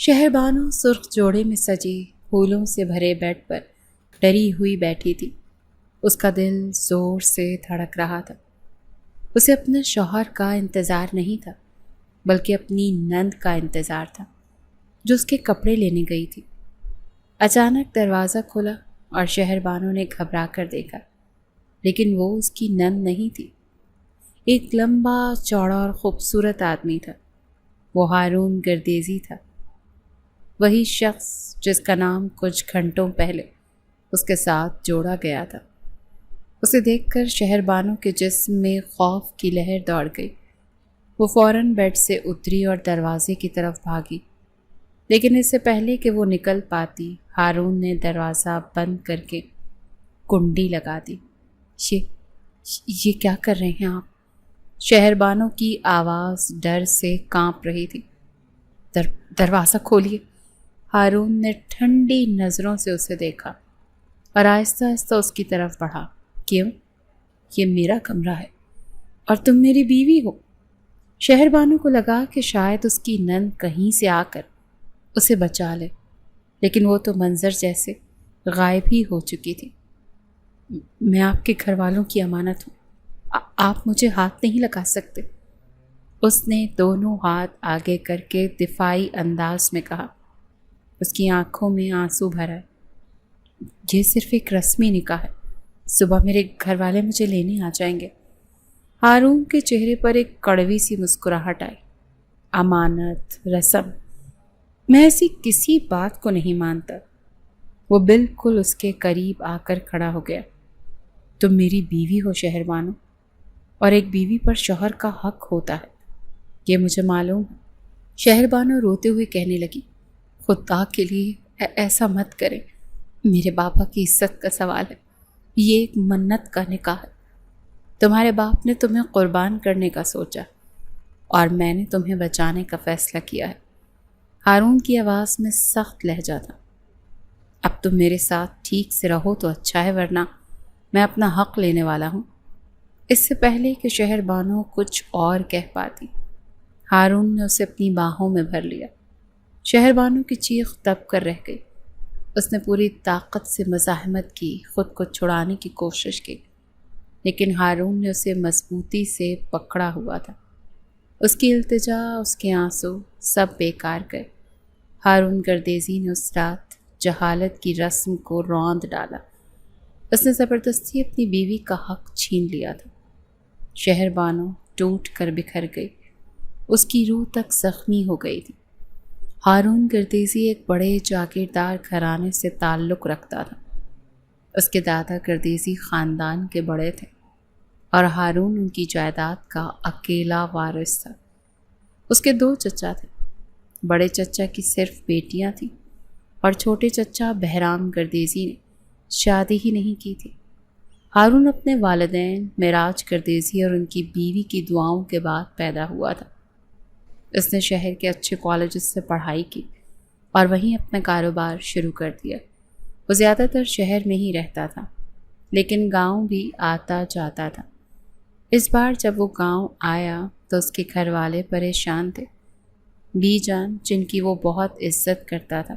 شہر بانو سرخ جوڑے میں سجی پھولوں سے بھرے بیڈ پر ڈری ہوئی بیٹھی تھی۔ اس کا دل زور سے دھڑک رہا تھا۔ اسے اپنے شوہر کا انتظار نہیں تھا بلکہ اپنی نند کا انتظار تھا جو اس کے کپڑے لینے گئی تھی۔ اچانک دروازہ کھلا اور شہر بانو نے گھبرا کر دیکھا، لیکن وہ اس کی نند نہیں تھی۔ ایک لمبا چوڑا اور خوبصورت آدمی تھا۔ وہ ہارون گردیزی تھا، وہی شخص جس کا نام کچھ گھنٹوں پہلے اس کے ساتھ جوڑا گیا تھا۔ اسے دیکھ کر شہر بانو کے جسم میں خوف کی لہر دوڑ گئی۔ وہ فوراً بیڈ سے اتری اور دروازے کی طرف بھاگی، لیکن اس سے پہلے کہ وہ نکل پاتی ہارون نے دروازہ بند کر کے کنڈی لگا دی۔ یہ کیا کر رہے ہیں آپ؟ شہر بانو کی آواز ڈر سے کانپ رہی تھی۔ دروازہ کھولیے۔ ہارون نے ٹھنڈی نظروں سے اسے دیکھا اور آہستہ آہستہ اس کی طرف بڑھا۔ کیوں؟ یہ میرا کمرہ ہے اور تم میری بیوی ہو۔ شہر بانو کو لگا کہ شاید اس کی نند کہیں سے آ کر اسے بچا لے، لیکن وہ تو منظر جیسے غائب ہی ہو چکی تھی۔ میں آپ کے گھر والوں کی امانت ہوں، آپ مجھے ہاتھ نہیں لگا سکتے، اس نے دونوں ہاتھ آگے کر کے دفاعی انداز میں کہا۔ اس کی آنکھوں میں آنسو بھرا۔ یہ صرف ایک رسمی نکاح ہے، صبح میرے گھر والے مجھے لینے آ جائیں گے۔ ہارون کے چہرے پر ایک کڑوی سی مسکراہٹ آئی۔ امانت، رسم، میں ایسی کسی بات کو نہیں مانتا۔ وہ بالکل اس کے قریب آ کر کھڑا ہو گیا۔ تم میری بیوی ہو شہر بانو، اور ایک بیوی پر شوہر کا حق ہوتا ہے، یہ مجھے معلوم ہے۔ شہر بانو روتے ہوئے کہنے لگی، خدا کے لیے ایسا مت کریں، میرے باپا کی عزت کا سوال ہے، یہ ایک منت کا نکاح ہے۔ تمہارے باپ نے تمہیں قربان کرنے کا سوچا اور میں نے تمہیں بچانے کا فیصلہ کیا ہے۔ ہارون کی آواز میں سخت لہجہ تھا۔ اب تم میرے ساتھ ٹھیک سے رہو تو اچھا ہے، ورنہ میں اپنا حق لینے والا ہوں۔ اس سے پہلے کہ شہر بانو کچھ اور کہہ پاتی، ہارون نے اسے اپنی باہوں میں بھر لیا۔ شہر بانو کی چیخ دب کر رہ گئی۔ اس نے پوری طاقت سے مزاحمت کی، خود کو چھڑانے کی کوشش کی، لیکن ہارون نے اسے مضبوطی سے پکڑا ہوا تھا۔ اس کی التجا، اس کے آنسو سب بیکار گئے۔ ہارون گردیزی نے اس رات جہالت کی رسم کو روند ڈالا۔ اس نے زبردستی اپنی بیوی کا حق چھین لیا تھا۔ شہر بانو ٹوٹ کر بکھر گئی، اس کی روح تک زخمی ہو گئی تھی۔ ہارون گردیزی ایک بڑے جاگیردار گھرانے سے تعلق رکھتا تھا۔ اس کے دادا گردیزی خاندان کے بڑے تھے اور ہارون ان کی جائیداد کا اکیلا وارث تھا۔ اس کے 2 چچا تھے۔ بڑے چچا کی صرف بیٹیاں تھیں اور چھوٹے چچا بہرام گردیزی نے شادی ہی نہیں کی تھی۔ ہارون اپنے والدین معراج گردیزی اور ان کی بیوی کی دعاؤں کے بعد پیدا ہوا تھا۔ اس نے شہر کے اچھے کالجز سے پڑھائی کی اور وہیں اپنا کاروبار شروع کر دیا۔ وہ زیادہ تر شہر میں ہی رہتا تھا، لیکن گاؤں بھی آتا جاتا تھا۔ اس بار جب وہ گاؤں آیا تو اس کے گھر والے پریشان تھے۔ بی جان، جن کی وہ بہت عزت کرتا تھا،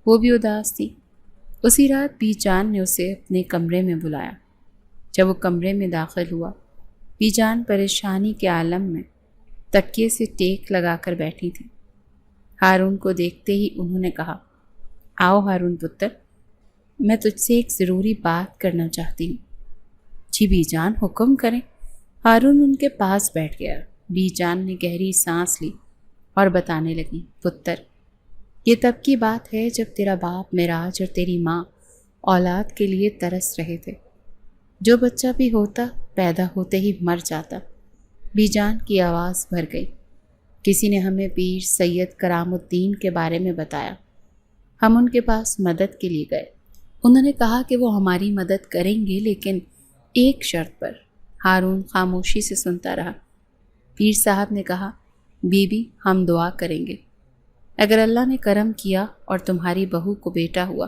وہ بھی اداس تھی۔ اسی رات بی جان نے اسے اپنے کمرے میں بلایا۔ جب وہ کمرے میں داخل ہوا، بی جان پریشانی کے عالم میں تکیے سے ٹیک لگا کر بیٹھی تھی۔ ہارون کو دیکھتے ہی انہوں نے کہا، آؤ ہارون پتر، میں تجھ سے ایک ضروری بات کرنا چاہتی ہوں۔ جی بی جان، حکم کریں۔ ہارون ان کے پاس بیٹھ گیا۔ بی جان نے گہری سانس لی اور بتانے لگی، پتر، یہ تب کی بات ہے جب تیرا باپ معراج اور تیری ماں اولاد کے لیے ترس رہے تھے۔ جو بچہ بھی ہوتا پیدا ہوتے ہی مر جاتا۔ بی جان کی آواز بھر گئی۔ کسی نے ہمیں پیر سید کرام الدین کے بارے میں بتایا۔ ہم ان کے پاس مدد کے لیے گئے۔ انہوں نے کہا کہ وہ ہماری مدد کریں گے، لیکن ایک شرط پر۔ ہارون خاموشی سے سنتا رہا۔ پیر صاحب نے کہا، بی بی، ہم دعا کریں گے، اگر اللہ نے کرم کیا اور تمہاری بہو کو بیٹا ہوا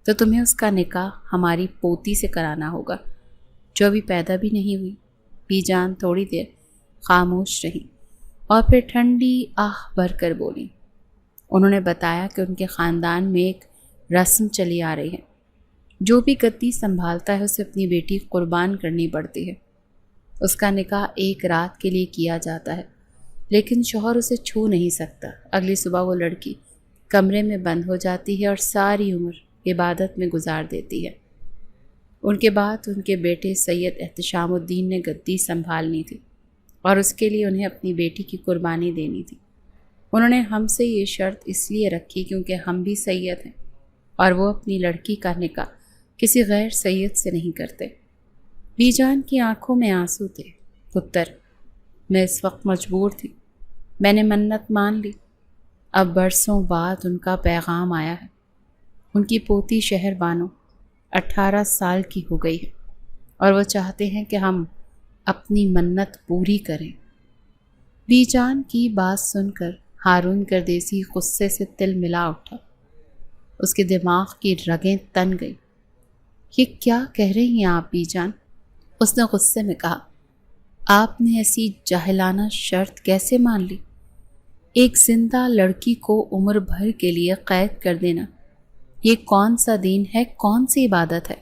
تو تمہیں اس کا نکاح ہماری پوتی سے کرانا ہوگا، جو ابھی پیدا بھی نہیں ہوئی۔ بی جان تھوڑی دیر خاموش رہی اور پھر ٹھنڈی آہ بھر کر بولی، انہوں نے بتایا کہ ان کے خاندان میں ایک رسم چلی آ رہی ہے، جو بھی گدی سنبھالتا ہے اسے اپنی بیٹی قربان کرنی پڑتی ہے۔ اس کا نکاح ایک رات کے لیے کیا جاتا ہے، لیکن شوہر اسے چھو نہیں سکتا۔ اگلی صبح وہ لڑکی کمرے میں بند ہو جاتی ہے اور ساری عمر عبادت میں گزار دیتی ہے۔ ان کے بعد ان کے بیٹے سید احتشام الدین نے گدی سنبھالنی تھی اور اس کے لیے انہیں اپنی بیٹی کی قربانی دینی تھی۔ انہوں نے ہم سے یہ شرط اس لیے رکھی کیونکہ ہم بھی سید ہیں اور وہ اپنی لڑکی کا نکاح کسی غیر سید سے نہیں کرتے۔ بی جان کی آنکھوں میں آنسو تھے۔ پتر، میں اس وقت مجبور تھی، میں نے منت مان لی۔ اب برسوں بعد ان کا پیغام آیا ہے۔ ان کی پوتی شہر بانو 18 سال کی ہو گئی ہے اور وہ چاہتے ہیں کہ ہم اپنی منت پوری کریں۔ بی جان کی بات سن کر ہارون گردیسی غصے سے تل ملا اٹھا۔ اس کے دماغ کی رگیں تن گئی۔ یہ کیا کہہ رہی ہیں آپ بی جان؟ اس نے غصے میں کہا۔ آپ نے ایسی جاہلانہ شرط کیسے مان لی؟ ایک زندہ لڑکی کو عمر بھر کے لیے قید کر دینا، یہ کون سا دین ہے، کون سی عبادت ہے؟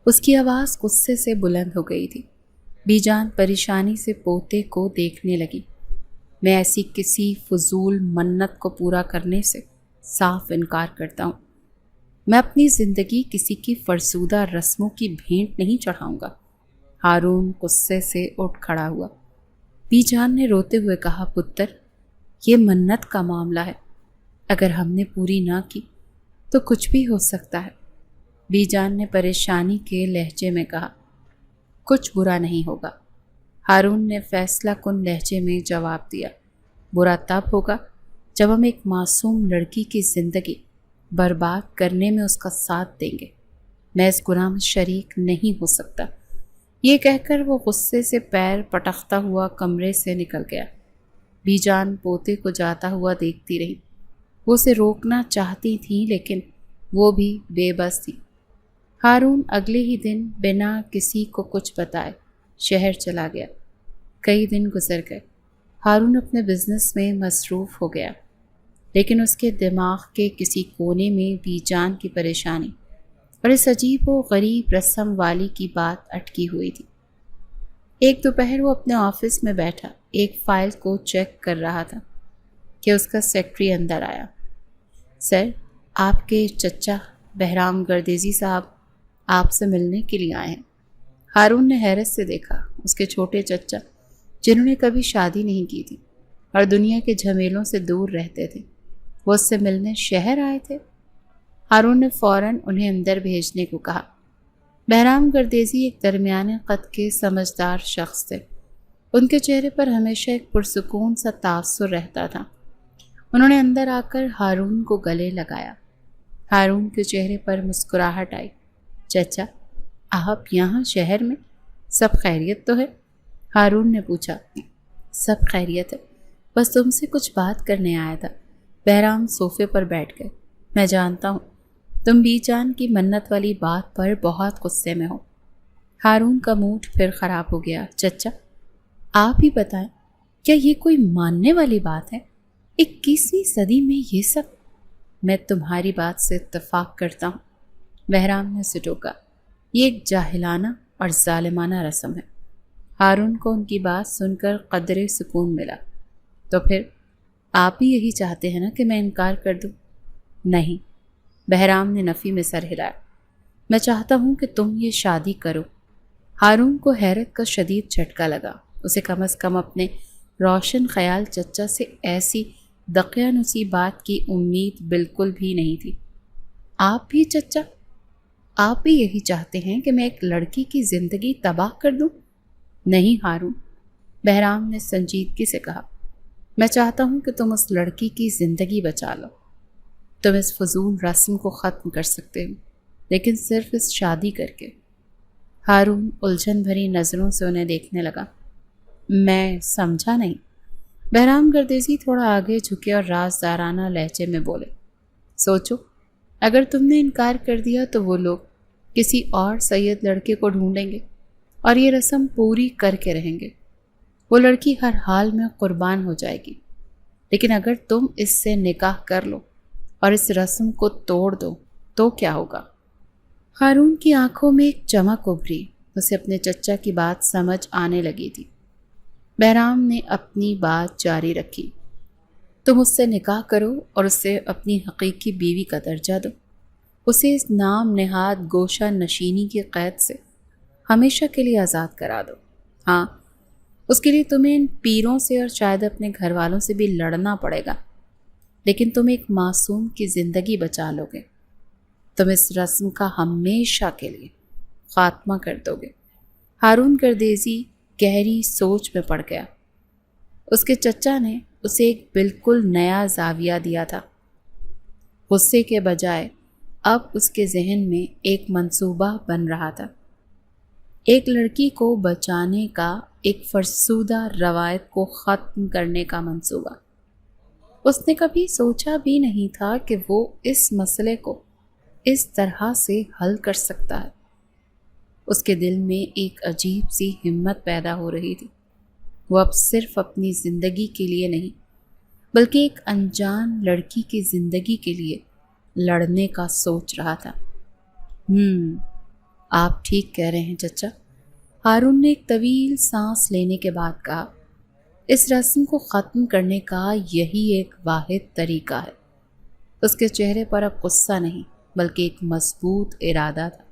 اس کی آواز غصے سے بلند ہو گئی تھی۔ بی جان پریشانی سے پوتے کو دیکھنے لگی۔ میں ایسی کسی فضول منت کو پورا کرنے سے صاف انکار کرتا ہوں۔ میں اپنی زندگی کسی کی فرسودہ رسموں کی بھینٹ نہیں چڑھاؤں گا۔ ہارون غصے سے اٹھ کھڑا ہوا۔ بی جان نے روتے ہوئے کہا، پتر، یہ منت کا معاملہ ہے، اگر ہم نے پوری نہ کی تو کچھ بھی ہو سکتا ہے۔ بی جان نے پریشانی کے لہجے میں کہا، کچھ برا نہیں ہوگا۔ ہارون نے فیصلہ کن لہجے میں جواب دیا، برا تب ہوگا جب ہم ایک معصوم لڑکی کی زندگی برباد کرنے میں اس کا ساتھ دیں گے۔ میں اس گناہ میں شریک نہیں ہو سکتا۔ یہ کہہ کر وہ غصے سے پیر پٹکتا ہوا کمرے سے نکل گیا۔ بی جان پوتے کو جاتا ہوا دیکھتی رہی۔ وہ اسے روکنا چاہتی تھی لیکن وہ بھی بے بس تھی۔ ہارون اگلے ہی دن بنا کسی کو کچھ بتائے شہر چلا گیا۔ کئی دن گزر گئے۔ ہارون اپنے بزنس میں مصروف ہو گیا، لیکن اس کے دماغ کے کسی کونے میں بی جان کی پریشانی اور اس عجیب و غریب رسم والی کی بات اٹکی ہوئی تھی۔ ایک دوپہر وہ اپنے آفس میں بیٹھا ایک فائل کو چیک کر رہا تھا کہ اس کا سیکرٹری اندر آیا۔ سر، آپ کے چچا بہرام گردیزی صاحب آپ سے ملنے کے لیے آئے ہیں۔ ہارون نے حیرت سے دیکھا۔ اس کے چھوٹے چچا، جنہوں نے کبھی شادی نہیں کی تھی اور دنیا کے جھمیلوں سے دور رہتے تھے، وہ اس سے ملنے شہر آئے تھے۔ ہارون نے فوراً انہیں اندر بھیجنے کو کہا۔ بہرام گردیزی ایک درمیانے قد کے سمجھدار شخص تھے۔ ان کے چہرے پر ہمیشہ ایک پرسکون سا تاثر رہتا تھا۔ انہوں نے اندر آ کر ہارون کو گلے لگایا۔ ہارون کے چہرے پر مسکراہٹ آئی۔ چچا، آپ یہاں شہر میں؟ سب خیریت تو ہے؟ ہارون نے پوچھا۔ سب خیریت ہے، بس تم سے کچھ بات کرنے آیا تھا۔ بہرام صوفے پر بیٹھ گئے۔ میں جانتا ہوں تم بی جان کی منت والی بات پر بہت غصے میں ہو۔ ہارون کا موڈ پھر خراب ہو گیا۔ چچا، آپ ہی بتائیں، کیا یہ کوئی ماننے والی بات ہے؟ 21ویں صدی میں یہ سب؟ میں تمہاری بات سے اتفاق کرتا ہوں، بہرام نے اسے ٹوکا۔ یہ ایک جاہلانہ اور ظالمانہ رسم ہے۔ ہارون کو ان کی بات سن کر قدرے سکون ملا۔ تو پھر آپ بھی یہی چاہتے ہیں نا کہ میں انکار کر دوں؟ نہیں، بہرام نے نفی میں سر ہلایا۔ میں چاہتا ہوں کہ تم یہ شادی کرو۔ ہارون کو حیرت کا شدید جھٹکا لگا۔ اسے کم از کم اپنے روشن خیال چچا سے ایسی دقیانوسی بات کی امید بالکل بھی نہیں تھی۔ آپ بھی چچا، آپ بھی یہی چاہتے ہیں کہ میں ایک لڑکی کی زندگی تباہ کر دوں؟ نہیں ہارون، بہرام نے سنجیدگی سے کہا، میں چاہتا ہوں کہ تم اس لڑکی کی زندگی بچا لو۔ تم اس فضول رسم کو ختم کر سکتے ہو، لیکن صرف اس شادی کر کے۔ ہارون الجھن بھری نظروں سے انہیں دیکھنے لگا۔ میں سمجھا نہیں۔ بہرام گردیزی تھوڑا آگے جھکے اور رازدارانہ لہجے میں بولے، سوچو، اگر تم نے انکار کر دیا تو وہ لوگ کسی اور سید لڑکے کو ڈھونڈیں گے اور یہ رسم پوری کر کے رہیں گے۔ وہ لڑکی ہر حال میں قربان ہو جائے گی۔ لیکن اگر تم اس سے نکاح کر لو اور اس رسم کو توڑ دو تو کیا ہوگا؟ ہارون کی آنکھوں میں ایک چمک ابھری، اسے اپنے چچا کی بات سمجھ آنے لگی تھی۔ بہرام نے اپنی بات جاری رکھی، تم اس سے نکاح کرو اور اسے اپنی حقیقی بیوی کا درجہ دو، اسے اس نام نہاد گوشہ نشینی کی قید سے ہمیشہ کے لیے آزاد کرا دو۔ ہاں، اس کے لیے تمہیں ان پیروں سے اور شاید اپنے گھر والوں سے بھی لڑنا پڑے گا، لیکن تم ایک معصوم کی زندگی بچا لو گے، تم اس رسم کا ہمیشہ کے لیے خاتمہ کر دو گے۔ ہارون گردیزی گہری سوچ میں پڑ گیا۔ اس کے چچا نے اسے ایک بالکل نیا زاویہ دیا تھا۔ غصے کے بجائے اب اس کے ذہن میں ایک منصوبہ بن رہا تھا، ایک لڑکی کو بچانے کا، ایک فرسودہ روایت کو ختم کرنے کا منصوبہ۔ اس نے کبھی سوچا بھی نہیں تھا کہ وہ اس مسئلے کو اس طرح سے حل کر سکتا ہے۔ اس کے دل میں ایک عجیب سی ہمت پیدا ہو رہی تھی۔ وہ اب صرف اپنی زندگی کے لیے نہیں بلکہ ایک انجان لڑکی کی زندگی کے لیے لڑنے کا سوچ رہا تھا۔ آپ ٹھیک کہہ رہے ہیں چچا، ہارون نے ایک طویل سانس لینے کے بعد کہا۔ اس رسم کو ختم کرنے کا یہی ایک واحد طریقہ ہے۔ اس کے چہرے پر اب غصہ نہیں بلکہ ایک مضبوط ارادہ تھا۔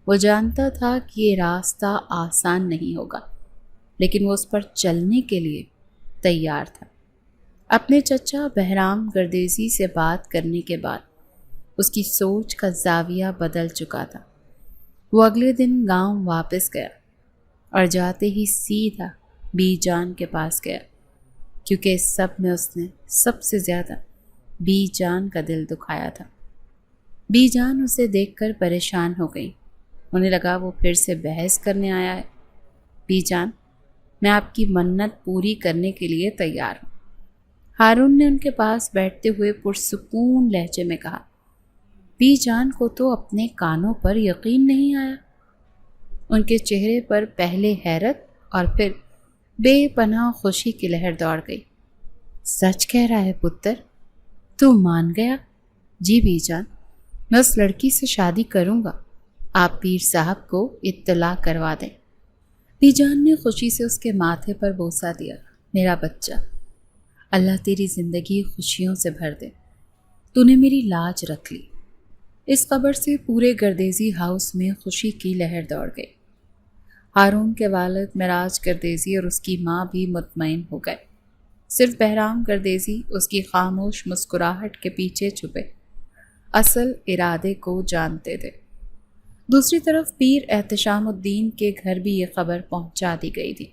وہ جانتا تھا کہ یہ راستہ آسان نہیں ہوگا، لیکن وہ اس پر چلنے کے لیے تیار تھا۔ اپنے چچا بہرام گردیزی سے بات کرنے کے بعد اس کی سوچ کا زاویہ بدل چکا تھا۔ وہ اگلے دن گاؤں واپس گیا اور جاتے ہی سیدھا بی جان کے پاس گیا، کیونکہ اس سب میں اس نے سب سے زیادہ بی جان کا دل دکھایا تھا۔ بی جان اسے دیکھ کر پریشان ہو گئی۔ انہیں لگا وہ پھر سے بحث کرنے آیا ہے۔ بی جان، میں آپ کی منت پوری کرنے کے لیے تیار ہوں، ہارون نے ان کے پاس بیٹھتے ہوئے پرسکون لہجے میں کہا۔ بی جان کو تو اپنے کانوں پر یقین نہیں آیا۔ ان کے چہرے پر پہلے حیرت اور پھر بے پناہ خوشی کی لہر دوڑ گئی۔ سچ کہہ رہا ہے پتر، تو مان گیا؟ جی بی جان، میں اس لڑکی سے شادی کروں گا، آپ پیر صاحب کو اطلاع کروا دیں۔ بی جان نے خوشی سے اس کے ماتھے پر بوسہ دیا۔ میرا بچہ، اللہ تیری زندگی خوشیوں سے بھر دے، تو نے میری لاج رکھ لی۔ اس خبر سے پورے گردیزی ہاؤس میں خوشی کی لہر دوڑ گئی۔ ہارون کے والد معراج گردیزی اور اس کی ماں بھی مطمئن ہو گئے۔ صرف بہرام گردیزی اس کی خاموش مسکراہٹ کے پیچھے چھپے اصل ارادے کو جانتے تھے۔ دوسری طرف پیر احتشام الدین کے گھر بھی یہ خبر پہنچا دی گئی تھی۔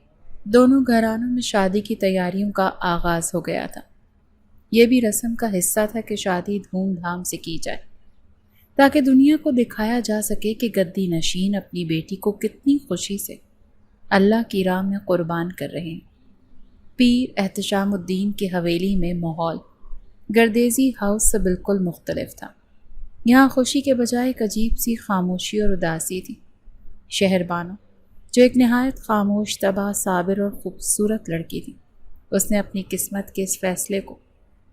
دونوں گھرانوں میں شادی کی تیاریوں کا آغاز ہو گیا تھا۔ یہ بھی رسم کا حصہ تھا کہ شادی دھوم دھام سے کی جائے، تاکہ دنیا کو دکھایا جا سکے کہ گدی نشین اپنی بیٹی کو کتنی خوشی سے اللہ کی راہ میں قربان کر رہے ہیں۔ پیر احتشام الدین کی حویلی میں ماحول گردیزی ہاؤس سے بالکل مختلف تھا۔ یہاں خوشی کے بجائے ایک عجیب سی خاموشی اور اداسی تھی۔ شہر بانو، جو ایک نہایت خاموش طبع، صابر اور خوبصورت لڑکی تھی، اس نے اپنی قسمت کے اس فیصلے کو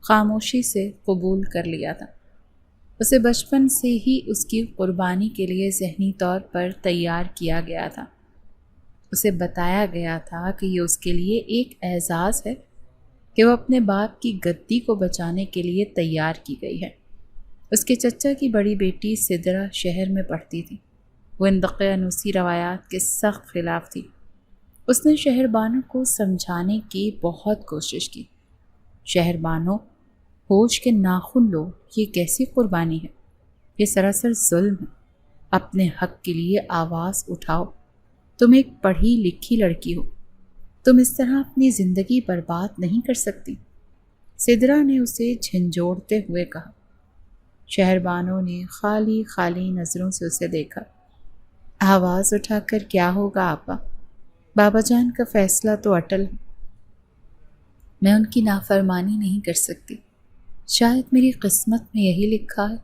خاموشی سے قبول کر لیا تھا۔ اسے بچپن سے ہی اس کی قربانی کے لیے ذہنی طور پر تیار کیا گیا تھا۔ اسے بتایا گیا تھا کہ یہ اس کے لیے ایک اعزاز ہے کہ وہ اپنے باپ کی گدی کو بچانے کے لیے تیار کی گئی ہے۔ اس کے چچا کی بڑی بیٹی سدرا شہر میں پڑھتی تھی۔ وہ اندقیانوسی روایات کے سخت خلاف تھی۔ اس نے شہر بانو کو سمجھانے کی بہت کوشش کی۔ شہر بانو، ہوش کے ناخن لو، یہ کیسی قربانی ہے؟ یہ سراسر ظلم ہے۔ اپنے حق کے لیے آواز اٹھاؤ۔ تم ایک پڑھی لکھی لڑکی ہو، تم اس طرح اپنی زندگی برباد نہیں کر سکتی۔ سدرا نے اسے جھنجھوڑتے ہوئے کہا۔ شہر بانو نے خالی خالی نظروں سے اسے دیکھا۔ آواز اٹھا کر کیا ہوگا آپا؟ بابا جان کا فیصلہ تو اٹل ہے۔ میں ان کی نافرمانی نہیں کر سکتی، شاید میری قسمت میں یہی لکھا ہے۔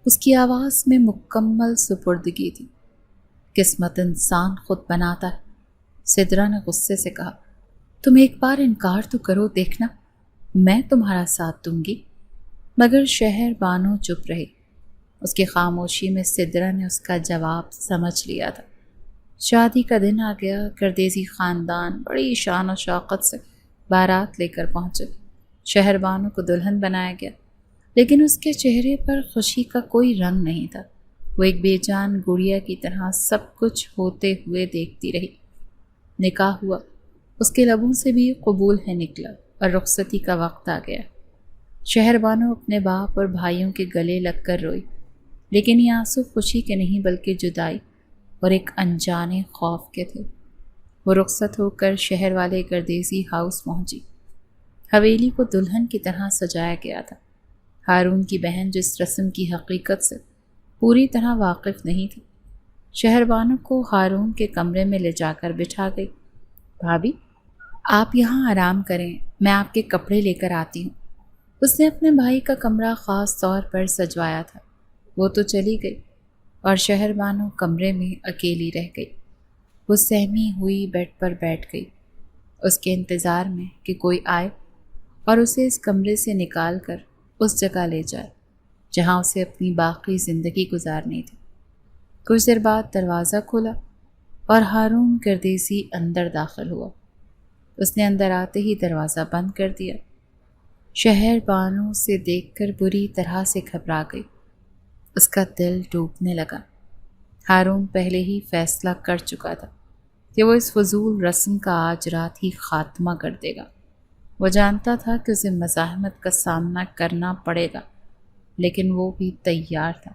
اس کی آواز میں مکمل سپردگی تھی۔ قسمت انسان خود بناتا ہے، سدرا نے غصے سے کہا۔ تم ایک بار انکار تو کرو، دیکھنا میں تمہارا ساتھ دوں گی۔ مگر شہر بانو چپ رہی۔ اس کی خاموشی میں سدرا نے اس کا جواب سمجھ لیا تھا۔ شادی کا دن آ گیا۔ گردیزی خاندان بڑی شان و شوقت سے بارات لے کر پہنچے۔ شہر بانو کو دلہن بنایا گیا، لیکن اس کے چہرے پر خوشی کا کوئی رنگ نہیں تھا۔ وہ ایک بے جان گڑیا کی طرح سب کچھ ہوتے ہوئے دیکھتی رہی۔ نکاح ہوا، اس کے لبوں سے بھی قبول ہے نکلا اور رخصتی کا وقت آ گیا۔ شہر بانو اپنے باپ اور بھائیوں کے گلے لگ کر روئی، لیکن یہ آنسو خوشی کے نہیں بلکہ جدائی اور ایک انجانے خوف کے تھے۔ وہ رخصت ہو کر شہر والے گردیزی ہاؤس پہنچی۔ حویلی کو دلہن کی طرح سجایا گیا تھا۔ ہارون کی بہن جس رسم کی حقیقت سے پوری طرح واقف نہیں تھی، شہر بانو کو ہارون کے کمرے میں لے جا کر بٹھا گئی۔ بھابھی، آپ یہاں آرام کریں، میں آپ کے کپڑے لے کر آتی ہوں۔ اس نے اپنے بھائی کا کمرہ خاص طور پر سجوایا تھا۔ وہ تو چلی گئی اور شہر بانو کمرے میں اکیلی رہ گئی۔ وہ سہمی ہوئی بیڈ پر بیٹھ گئی، اس کے انتظار میں کہ کوئی آئے اور اسے اس کمرے سے نکال کر اس جگہ لے جائے جہاں اسے اپنی باقی زندگی گزارنی تھی۔ کچھ دیر بعد دروازہ کھلا اور ہارون گردیزی اندر داخل ہوا۔ اس نے اندر آتے ہی دروازہ بند کر دیا۔ شہر بانو اسے دیکھ کر بری طرح سے گھبرا گئی۔ اس کا دل ڈوبنے لگا۔ ہارون پہلے ہی فیصلہ کر چکا تھا کہ وہ اس فضول رسم کا آج رات ہی خاتمہ کر دے گا۔ وہ جانتا تھا کہ اسے مزاحمت کا سامنا کرنا پڑے گا، لیکن وہ بھی تیار تھا۔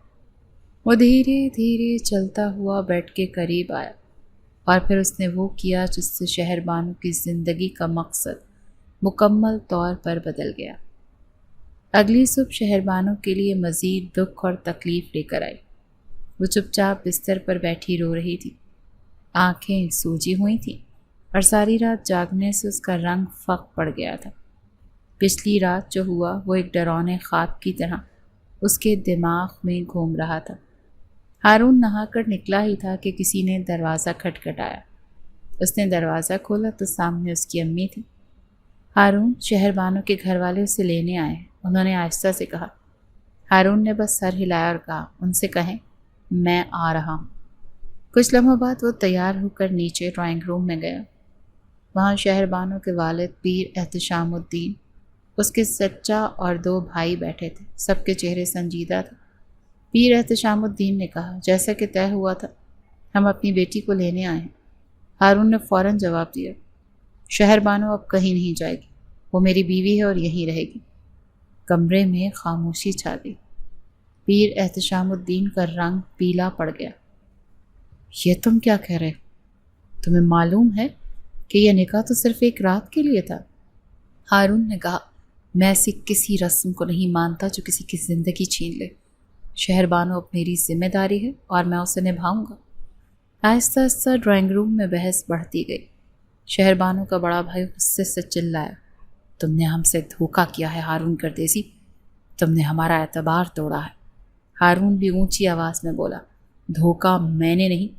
وہ دھیرے دھیرے چلتا ہوا بیڈ کے قریب آیا اور پھر اس نے وہ کیا جس سے شہر بانو کی زندگی کا مقصد مکمل طور پر بدل گیا۔ اگلی صبح شہر بانو کے لیے مزید دکھ اور تکلیف لے کر آئی۔ وہ چپ چاپ بستر پر بیٹھی رو رہی تھی۔ آنکھیں سوجی ہوئی تھیں اور ساری رات جاگنے سے اس کا رنگ فق پڑ گیا تھا۔ پچھلی رات جو ہوا وہ ایک ڈراؤنے خواب کی طرح اس کے دماغ میں گھوم رہا تھا۔ ہارون نہا کر نکلا ہی تھا کہ کسی نے دروازہ کھٹکھٹایا۔ اس نے دروازہ کھولا تو سامنے اس کی امی تھی۔ ہارون، شہر بانو کے گھر والے اسے لینے آئے ہیں، انہوں نے آہستہ سے کہا۔ ہارون نے بس سر ہلایا اور کہا، ان سے کہیں میں آ رہا ہوں۔ کچھ لمحوں بعد وہ تیار ہو کر نیچے ڈرائنگ روم میں گیا۔ وہاں شہر بانو کے والد پیر احتشام الدین، اس کے چچا اور 2 بھائی بیٹھے تھے۔ سب کے چہرے سنجیدہ تھے۔ پیر احتشام الدین نے کہا، جیسا کہ طے ہوا تھا، ہم اپنی بیٹی کو لینے آئے ہیں۔ ہارون نے فوراً جواب دیا، شہر بانو اب کہیں نہیں جائے گی، وہ میری بیوی ہے اور یہیں رہے گی۔ کمرے میں خاموشی چھا گئی۔ پیر احتشام الدین کا رنگ پیلا پڑ گیا۔ یہ تم کیا کہہ رہے ہو؟ تمہیں معلوم ہے کہ یہ نکاح تو صرف ایک رات کے لیے تھا۔ ہارون نے کہا، میں ایسی کسی رسم کو نہیں مانتا جو کسی کی زندگی چھین لے۔ شہر بانو اب میری ذمہ داری ہے اور میں اسے نبھاؤں گا۔ آہستہ آہستہ ڈرائنگ روم میں بحث بڑھتی گئی۔ شہر بانو کا بڑا بھائی غصے سے چلایا، تم نے ہم سے دھوکہ کیا ہے ہارون گردیزی، تم نے ہمارا اعتبار توڑا ہے۔ ہارون بھی اونچی آواز میں بولا، دھوکہ میں نے نہیں،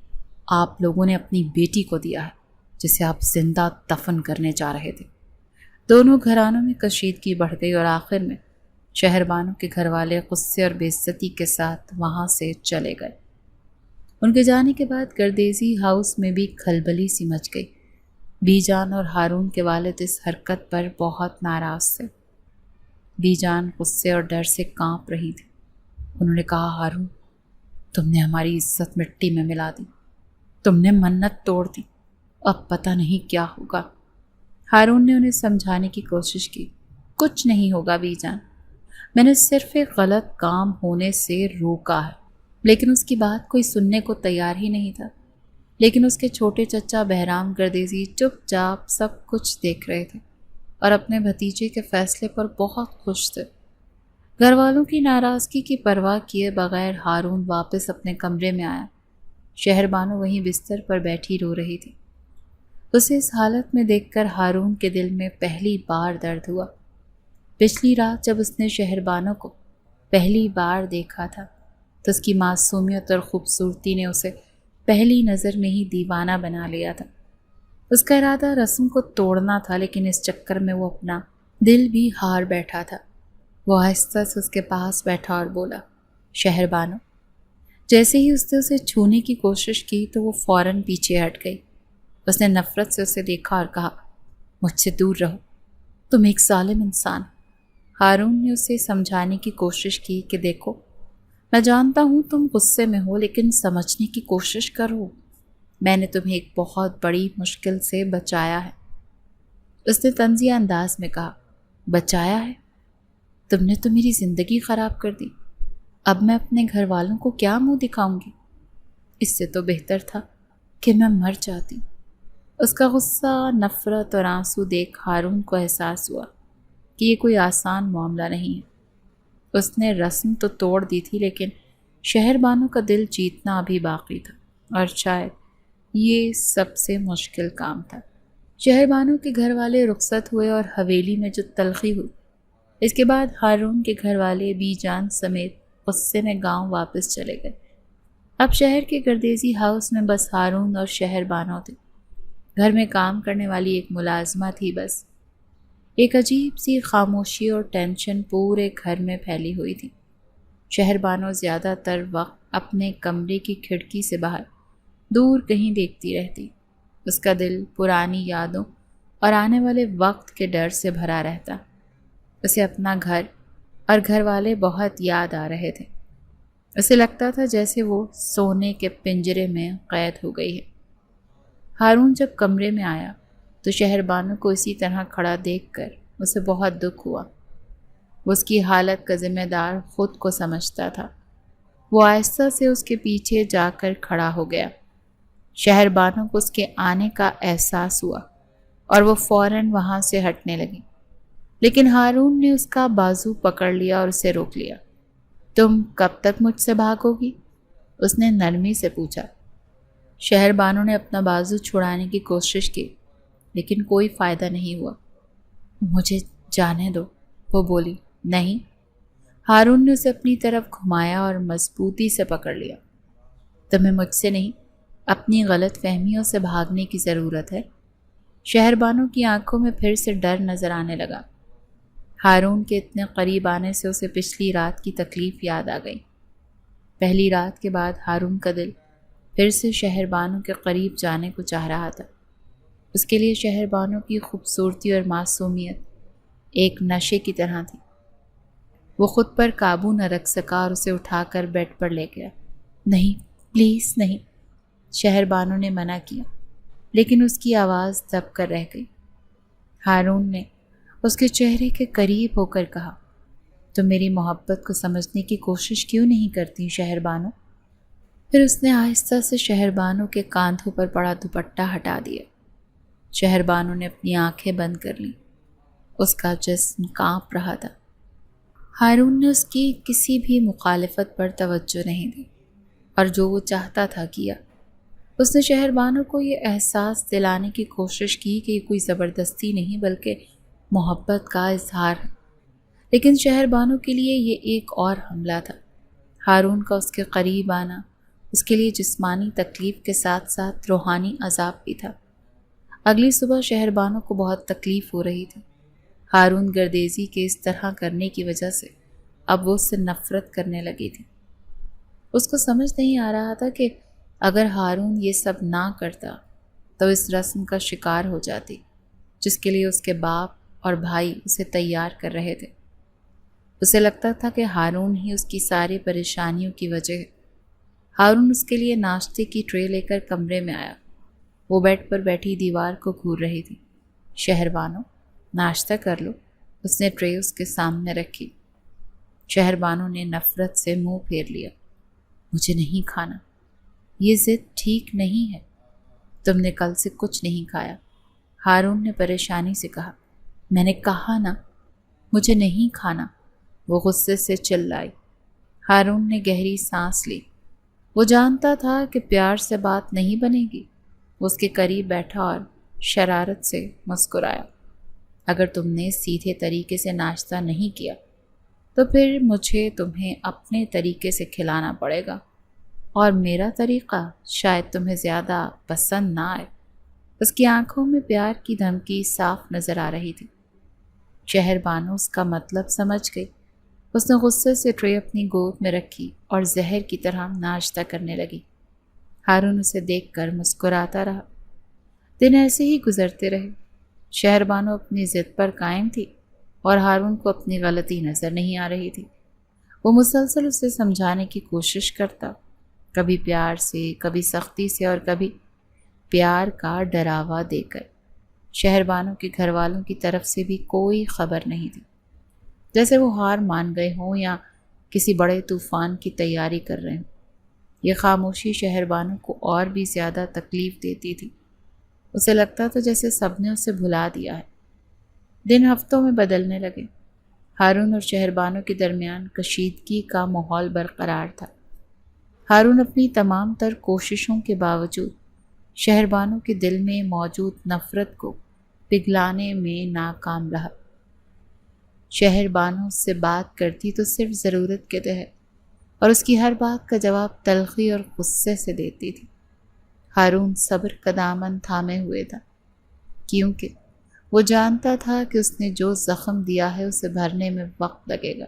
آپ لوگوں نے اپنی بیٹی کو دیا ہے جسے آپ زندہ دفن کرنے جا رہے تھے۔ دونوں گھرانوں میں کشیدگی بڑھ گئی اور آخر میں شہر بانو کے گھر والے غصے اور بے عزتی کے ساتھ وہاں سے چلے گئے۔ ان کے جانے کے بعد گردیزی ہاؤس میں بھی کھلبلی سی مچ گئی۔ بی جان اور ہارون کے والد اس حرکت پر بہت ناراض تھے۔ بی جان غصے اور ڈر سے کانپ رہی تھی۔ انہوں نے کہا، ہارون، تم نے ہماری عزت مٹی میں ملا دی، تم نے منت توڑ دی، اب پتہ نہیں کیا ہوگا۔ ہارون نے انہیں سمجھانے کی کوشش کی، کچھ نہیں ہوگا بی جان، میں نے صرف ایک غلط کام ہونے سے روکا ہے۔ لیکن اس کی بات کوئی سننے کو تیار ہی نہیں تھا۔ لیکن اس کے چھوٹے چچا بہرام گردیزی چپ چاپ سب کچھ دیکھ رہے تھے اور اپنے بھتیجے کے فیصلے پر بہت خوش تھے۔ گھر والوں کی ناراضگی کی پرواہ کیے بغیر ہارون واپس اپنے کمرے میں آیا۔ شہر بانو وہیں بستر پر بیٹھی رو رہی تھی۔ اسے اس حالت میں دیکھ کر ہارون کے دل میں پہلی بار درد ہوا۔ پچھلی رات جب اس نے شہر بانو کو پہلی بار دیکھا تھا تو اس کی معصومیت اور خوبصورتی نے اسے پہلی نظر میں ہی دیوانہ بنا لیا تھا۔ اس کا ارادہ رسم کو توڑنا تھا، لیکن اس چکر میں وہ اپنا دل بھی ہار بیٹھا تھا۔ وہ آہستہ سے اس کے پاس بیٹھا اور بولا، شہر بانو۔ جیسے ہی اس نے اسے چھونے کی کوشش کی تو وہ فوراً پیچھے ہٹ گئی۔ اس نے نفرت سے اسے دیکھا اور کہا، مجھ سے دور رہو، تم ایک ظالم انسان۔ ہارون نے اسے سمجھانے کی کوشش کی کہ دیکھو، میں جانتا ہوں تم غصے میں ہو، لیکن سمجھنے کی کوشش کرو، میں نے تمہیں ایک بہت بڑی مشکل سے بچایا ہے۔ اس نے طنزیہ انداز میں کہا، بچایا ہے؟ تم نے تو میری زندگی خراب کر دی، اب میں اپنے گھر والوں کو کیا منہ دکھاؤں گی؟ اس سے تو بہتر تھا کہ میں مر جاتی۔ اس کا غصہ، نفرت اور آنسو دیکھ ہارون کو احساس ہوا کہ یہ کوئی آسان معاملہ نہیں ہے۔ اس نے رسم تو توڑ دی تھی، لیکن شہر بانو کا دل جیتنا ابھی باقی تھا، اور شاید یہ سب سے مشکل کام تھا۔ شہر بانو کے گھر والے رخصت ہوئے اور حویلی میں جو تلخی ہوئی، اس کے بعد ہارون کے گھر والے بی جان سمیت غصے میں گاؤں واپس چلے گئے۔ اب شہر کے گردیزی ہاؤس میں بس ہارون اور شہر بانو تھے۔ گھر میں کام کرنے والی ایک ملازمہ تھی بس۔ ایک عجیب سی خاموشی اور ٹینشن پورے گھر میں پھیلی ہوئی تھی۔ شہر بانو زیادہ تر وقت اپنے کمرے کی کھڑکی سے باہر دور کہیں دیکھتی رہتی۔ اس کا دل پرانی یادوں اور آنے والے وقت کے ڈر سے بھرا رہتا۔ اسے اپنا گھر اور گھر والے بہت یاد آ رہے تھے۔ اسے لگتا تھا جیسے وہ سونے کے پنجرے میں قید ہو گئی ہے۔ ہارون جب کمرے میں آیا تو شہر بانو کو اسی طرح کھڑا دیکھ کر اسے بہت دکھ ہوا۔ وہ اس کی حالت کا ذمہ دار خود کو سمجھتا تھا۔ وہ آہستہ سے اس کے پیچھے جا کر کھڑا ہو گیا۔ شہر بانو کو اس کے آنے کا احساس ہوا اور وہ فوراً وہاں سے ہٹنے لگی، لیکن ہارون نے اس کا بازو پکڑ لیا اور اسے روک لیا۔ تم کب تک مجھ سے بھاگو گی؟ اس نے نرمی سے پوچھا۔ شہر بانو نے اپنا بازو چھڑانے کی کوشش کی، لیکن کوئی فائدہ نہیں ہوا۔ مجھے جانے دو، وہ بولی۔ نہیں۔ ہارون نے اسے اپنی طرف گھمایا اور مضبوطی سے پکڑ لیا۔ تمہیں مجھ سے نہیں، اپنی غلط فہمیوں سے بھاگنے کی ضرورت ہے۔ شہر بانو کی آنکھوں میں پھر سے ڈر نظر آنے لگا۔ ہارون کے اتنے قریب آنے سے اسے پچھلی رات کی تکلیف یاد آ گئی۔ پہلی رات کے بعد ہارون کا دل پھر سے شہر بانو کے قریب جانے کو چاہ رہا تھا۔ اس کے لیے شہر بانو کی خوبصورتی اور معصومیت ایک نشے کی طرح تھی۔ وہ خود پر قابو نہ رکھ سکا اور اسے اٹھا کر بیڈ پر لے گیا۔ نہیں، پلیز نہیں، شہر بانو نے منع کیا، لیکن اس کی آواز دب کر رہ گئی۔ ہارون نے اس کے چہرے کے قریب ہو کر کہا، تم میری محبت کو سمجھنے کی کوشش کیوں نہیں کرتی شہر بانو؟ پھر اس نے آہستہ سے شہر بانو کے کاندھوں پر پڑا دوپٹہ ہٹا دیا۔ شہر بانو نے اپنی آنکھیں بند کر لیں۔ اس کا جسم کانپ رہا تھا۔ ہارون نے اس کی کسی بھی مخالفت پر توجہ نہیں دی اور جو وہ چاہتا تھا کیا۔ اس نے شہر بانو کو یہ احساس دلانے کی کوشش کی کہ یہ کوئی زبردستی نہیں بلکہ محبت کا اظہار ہے، لیکن شہر بانو کے لیے یہ ایک اور حملہ تھا۔ ہارون کا اس کے قریب آنا اس کے لیے جسمانی تکلیف کے ساتھ ساتھ روحانی عذاب بھی تھا۔ اگلی صبح شہر بانو کو بہت تکلیف ہو رہی تھی۔ ہارون گردیزی کے اس طرح کرنے کی وجہ سے اب وہ اس سے نفرت کرنے لگی تھی۔ اس کو سمجھ نہیں آ رہا تھا کہ اگر ہارون یہ سب نہ کرتا تو اس رسم کا شکار ہو جاتی جس کے لیے اس کے باپ اور بھائی اسے تیار کر رہے تھے۔ اسے لگتا تھا کہ ہارون ہی اس کی ساری پریشانیوں کی وجہ ہے۔ ہارون اس کے لیے ناشتے کی ٹرے لے کر کمرے میں آیا۔ وہ بیڈ پر بیٹھی دیوار کو گھور رہی تھی۔ شہر بانو، ناشتہ کر لو، اس نے ٹرے اس کے سامنے رکھی۔ شہر بانو نے نفرت سے منہ پھیر لیا۔ مجھے نہیں کھانا، یہ ضد ٹھیک نہیں ہے، تم نے کل سے کچھ نہیں کھایا۔ ہارون نے پریشانی سے کہا۔ میں نے کہا نا، مجھے نہیں کھانا، وہ غصے سے چلائی۔ ہارون نے گہری سانس لی۔ وہ جانتا تھا کہ پیار سے بات نہیں بنے گی۔ وہ اس کے قریب بیٹھا اور شرارت سے مسکرایا۔ اگر تم نے سیدھے طریقے سے ناشتہ نہیں کیا تو پھر مجھے تمہیں اپنے طریقے سے کھلانا پڑے گا، اور میرا طریقہ شاید تمہیں زیادہ پسند نہ آئے۔ اس کی آنکھوں میں پیار کی دھمکی صاف نظر آ رہی تھی۔ شہر بانو اس کا مطلب سمجھ گئی۔ اس نے غصے سے ٹرے اپنی گود میں رکھی اور زہر کی طرح ناشتہ کرنے لگی۔ ہارون اسے دیکھ کر مسکراتا رہا۔ دن ایسے ہی گزرتے رہے۔ شہر بانو اپنی ضد پر قائم تھی اور ہارون کو اپنی غلطی نظر نہیں آ رہی تھی۔ وہ مسلسل اسے سمجھانے کی کوشش کرتا، کبھی پیار سے، کبھی سختی سے اور کبھی پیار کا ڈراوا دے کر۔ شہر بانو کے گھر والوں کی طرف سے بھی کوئی خبر نہیں تھی، جیسے وہ ہار مان گئے ہوں یا کسی بڑے طوفان کی تیاری کر رہے ہوں۔ یہ خاموشی شہر بانو کو اور بھی زیادہ تکلیف دیتی تھی۔ اسے لگتا تھا جیسے سب نے اسے بھلا دیا ہے۔ دن ہفتوں میں بدلنے لگے۔ ہارون اور شہر بانو کے درمیان کشیدگی کا ماحول برقرار تھا۔ ہارون اپنی تمام تر کوششوں کے باوجود شہر بانو کے دل میں موجود نفرت کو پگھلانے میں ناکام رہا۔ شہر بانو اس سے بات کرتی تو صرف ضرورت کے تحت، اور اس کی ہر بات کا جواب تلخی اور غصے سے دیتی تھی۔ ہارون صبر کا دامن تھامے ہوئے تھا، کیونکہ وہ جانتا تھا کہ اس نے جو زخم دیا ہے اسے بھرنے میں وقت لگے گا۔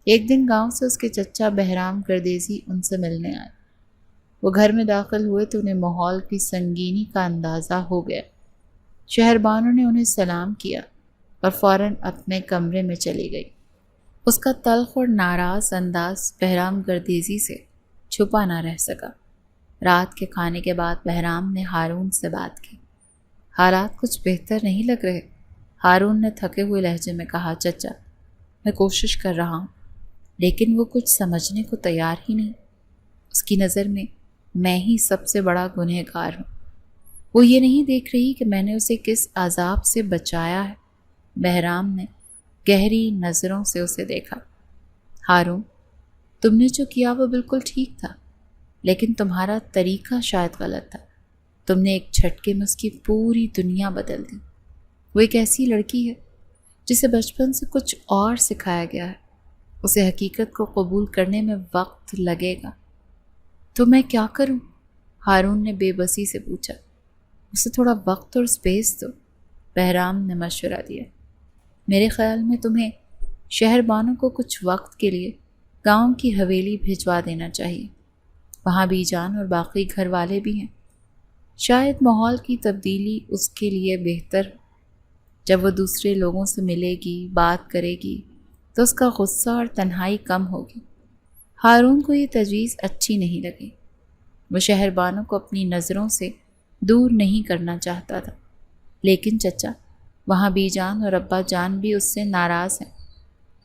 ایک دن گاؤں سے اس کے چچا بہرام گردیزی ان سے ملنے آئے۔ وہ گھر میں داخل ہوئے تو انہیں ماحول کی سنگینی کا اندازہ ہو گیا۔ شہر بانو نے انہیں سلام کیا اور فوراً اپنے کمرے میں چلی گئی۔ اس کا تلخ اور ناراض انداز بہرام گردیزی سے چھپا نہ رہ سکا۔ رات کے کھانے کے بعد بہرام نے ہارون سے بات کی۔ حالات کچھ بہتر نہیں لگ رہے، ہارون نے تھکے ہوئے لہجے میں کہا۔ چچا، میں کوشش کر رہا ہوں، لیکن وہ کچھ سمجھنے کو تیار ہی نہیں۔ اس کی نظر میں ہی سب سے بڑا گنہگار ہوں۔ وہ یہ نہیں دیکھ رہی کہ میں نے اسے کس عذاب سے بچایا ہے۔ بہرام نے گہری نظروں سے اسے دیکھا۔ ہارون، تم نے جو کیا وہ بالکل ٹھیک تھا، لیکن تمہارا طریقہ شاید غلط تھا۔ تم نے ایک جھٹکے میں اس کی پوری دنیا بدل دی۔ وہ ایک ایسی لڑکی ہے جسے بچپن سے کچھ اور سکھایا گیا ہے۔ اسے حقیقت کو قبول کرنے میں وقت لگے گا۔ تو میں کیا کروں؟ ہارون نے بے بسی سے پوچھا۔ اسے تھوڑا وقت اور اسپیس دو، بہرام نے مشورہ دیا۔ میرے خیال میں تمہیں شہر بانو کو کچھ وقت کے لیے گاؤں کی حویلی بھجوا دینا چاہیے۔ وہاں بی جان اور باقی گھر والے بھی ہیں۔ شاید ماحول کی تبدیلی اس کے لیے بہتر ہو۔ جب وہ دوسرے لوگوں سے ملے گی، بات کرے گی، تو اس کا غصہ اور تنہائی کم ہوگی۔ ہارون کو یہ تجویز اچھی نہیں لگی۔ وہ شہر بانو کو اپنی نظروں سے دور نہیں کرنا چاہتا تھا، لیکن چچا، وہاں بی جان اور ابا جان بھی اس سے ناراض ہیں۔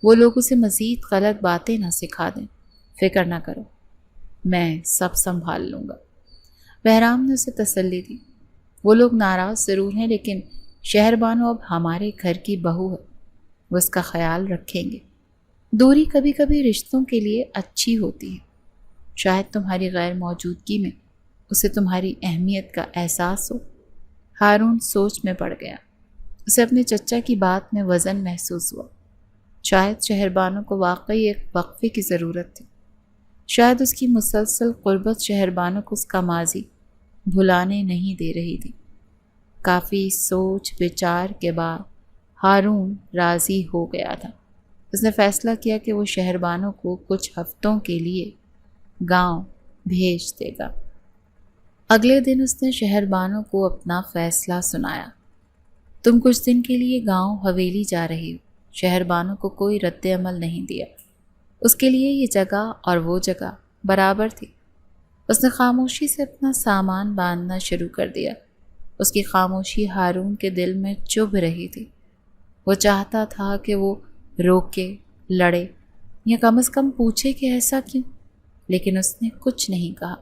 وہ لوگ اسے مزید غلط باتیں نہ سکھا دیں۔ فکر نہ کرو، میں سب سنبھال لوں گا، بہرام نے اسے تسلی دی۔ وہ لوگ ناراض ضرور ہیں، لیکن شہر بانو اب ہمارے گھر کی بہو ہے، وہ اس کا خیال رکھیں گے۔ دوری کبھی کبھی رشتوں کے لیے اچھی ہوتی ہے۔ شاید تمہاری غیر موجودگی میں اسے تمہاری اہمیت کا احساس ہو۔ ہارون سوچ میں پڑ گیا۔ اسے اپنے چچا کی بات میں وزن محسوس ہوا۔ شاید شہر بانو کو واقعی ایک وقفے کی ضرورت تھی۔ شاید اس کی مسلسل قربت شہر بانو کو اس کا ماضی بھلانے نہیں دے رہی تھی۔ کافی سوچ بچار کے بعد ہارون راضی ہو گیا تھا۔ اس نے فیصلہ کیا کہ وہ شہر بانو کو کچھ ہفتوں کے لیے گاؤں بھیج دے گا۔ اگلے دن اس نے شہر بانو کو اپنا فیصلہ سنایا۔ تم کچھ دن کے لیے گاؤں حویلی جا رہی ہو۔ شہر بانو کو کوئی رد عمل نہیں دیا۔ اس کے لیے یہ جگہ اور وہ جگہ برابر تھی۔ اس نے خاموشی سے اپنا سامان باندھنا شروع کر دیا۔ اس کی خاموشی ہارون کے دل میں چبھ رہی تھی۔ وہ چاہتا تھا کہ وہ روکے، لڑے یا کم از کم پوچھے کہ ایسا کیوں، لیکن اس نے کچھ نہیں کہا۔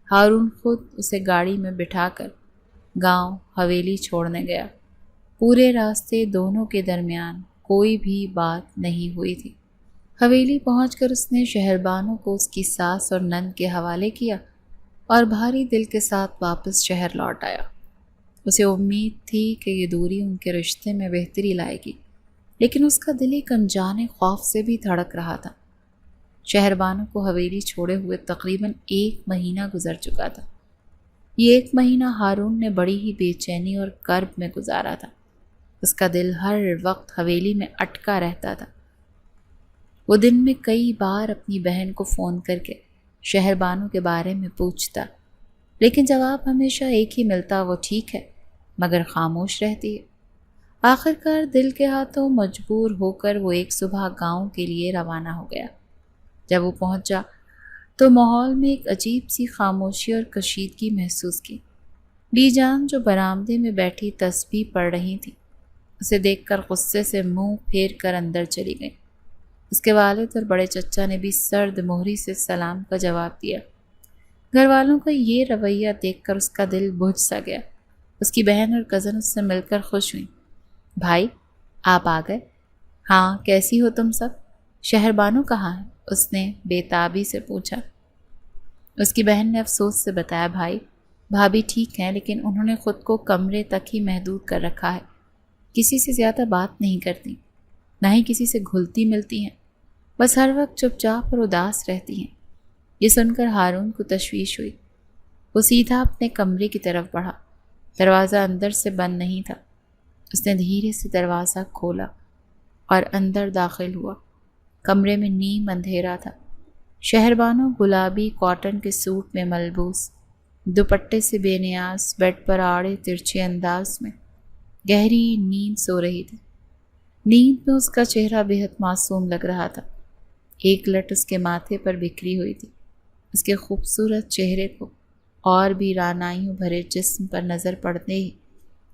ہارون خود اسے گاڑی میں بٹھا کر گاؤں حویلی چھوڑنے گیا۔ پورے راستے دونوں کے درمیان کوئی بھی بات نہیں ہوئی تھی۔ حویلی پہنچ کر اس نے شہر بانو کو اس کی ساس اور نند کے حوالے کیا اور بھاری دل کے ساتھ واپس شہر لوٹ آیا۔ اسے امید تھی کہ یہ دوری ان کے رشتے میں بہتری لائے گی، لیکن اس کا دل ایک انجانے خوف سے بھی دھڑک رہا تھا۔ شہر بانو کو حویلی چھوڑے ہوئے تقریباً 1 مہینہ گزر چکا تھا۔ یہ 1 مہینہ ہارون نے بڑی ہی بے چینی اور کرب میں گزارا تھا۔ اس کا دل ہر وقت حویلی میں اٹکا رہتا تھا۔ وہ دن میں کئی بار اپنی بہن کو فون کر کے شہر بانو کے بارے میں پوچھتا، لیکن جواب ہمیشہ ایک ہی ملتا، وہ ٹھیک ہے، مگر خاموش رہتی ہے۔ آخر کار دل کے ہاتھوں مجبور ہو کر وہ ایک صبح گاؤں کے لیے روانہ ہو گیا۔ جب وہ پہنچا تو ماحول میں ایک عجیب سی خاموشی اور کشیدگی محسوس کی۔ بی جان جو برآمدے میں بیٹھی تسبیح پڑھ رہی تھی، اسے دیکھ کر غصے سے منہ پھیر کر اندر چلی گئی۔ اس کے والد اور بڑے چچا نے بھی سرد مہری سے سلام کا جواب دیا۔ گھر والوں کا یہ رویہ دیکھ کر اس کا دل بجھ سا گیا۔ اس کی بہن اور کزن اس سے مل کر خوش ہوئیں۔ بھائی آپ آ گئے؟ ہاں، کیسی ہو تم سب؟ شہر بانو کہاں ہے؟ اس نے بے تابی سے پوچھا۔ اس کی بہن نے افسوس سے بتایا، بھائی بھابھی ٹھیک ہیں، لیکن انہوں نے خود کو کمرے تک ہی محدود کر رکھا ہے، کسی سے زیادہ بات نہیں کرتی، نہ ہی کسی سے گھلتی ملتی ہیں، بس ہر وقت چپ چاپ اور اداس رہتی ہیں۔ یہ سن کر ہارون کو تشویش ہوئی۔ وہ سیدھا اپنے کمرے کی طرف بڑھا۔ دروازہ اندر سے بند نہیں تھا۔ اس نے دھیرے سے دروازہ کھولا اور اندر داخل ہوا۔ کمرے میں نیم اندھیرا تھا۔ شہر بانو گلابی کاٹن کے سوٹ میں ملبوس، دوپٹے سے بے نیاز، بیڈ پر آڑے ترچھے انداز میں گہری نیند سو رہی تھی۔ نیند میں اس کا چہرہ بےحد معصوم لگ رہا تھا۔ ایک لٹ اس کے ماتھے پر بکھری ہوئی تھی۔ اس کے خوبصورت چہرے کو اور بھی رعنائیوں بھرے جسم پر نظر پڑتے ہی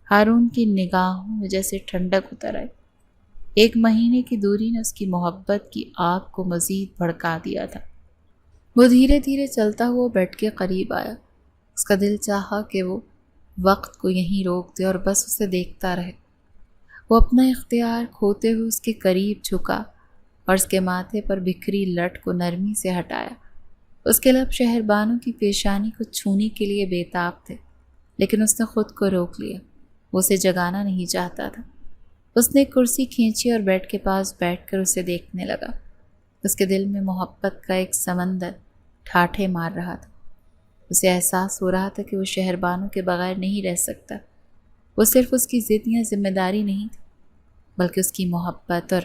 ہارون کی نگاہوں میں جیسے ٹھنڈک اتر آئی۔ 1 مہینے کی دوری نے اس کی محبت کی آگ کو مزید بھڑکا دیا تھا۔ وہ دھیرے دھیرے چلتا ہوا بیڈ کے قریب آیا۔ اس کا دل چاہا کہ وہ وقت کو یہیں روک دے اور بس اسے دیکھتا رہے۔ وہ اپنا اختیار کھوتے ہوئے اس کے قریب جھکا اور اس کے ماتھے پر بکھری لٹ کو نرمی سے ہٹایا۔ اس کے لب شہر بانو کی پیشانی کو چھونے کے لیے بے تاب تھے، لیکن اس نے خود کو روک لیا۔ وہ اسے جگانا نہیں چاہتا تھا۔ اس نے کرسی کھینچی اور بیڈ کے پاس بیٹھ کر اسے دیکھنے لگا۔ اس کے دل میں محبت کا ایک سمندر ٹھاٹھے مار رہا تھا۔ اسے احساس ہو رہا تھا کہ وہ شہر بانو کے بغیر نہیں رہ سکتا۔ وہ صرف اس کی ضد یا ذمہ داری نہیں تھی، بلکہ اس کی محبت اور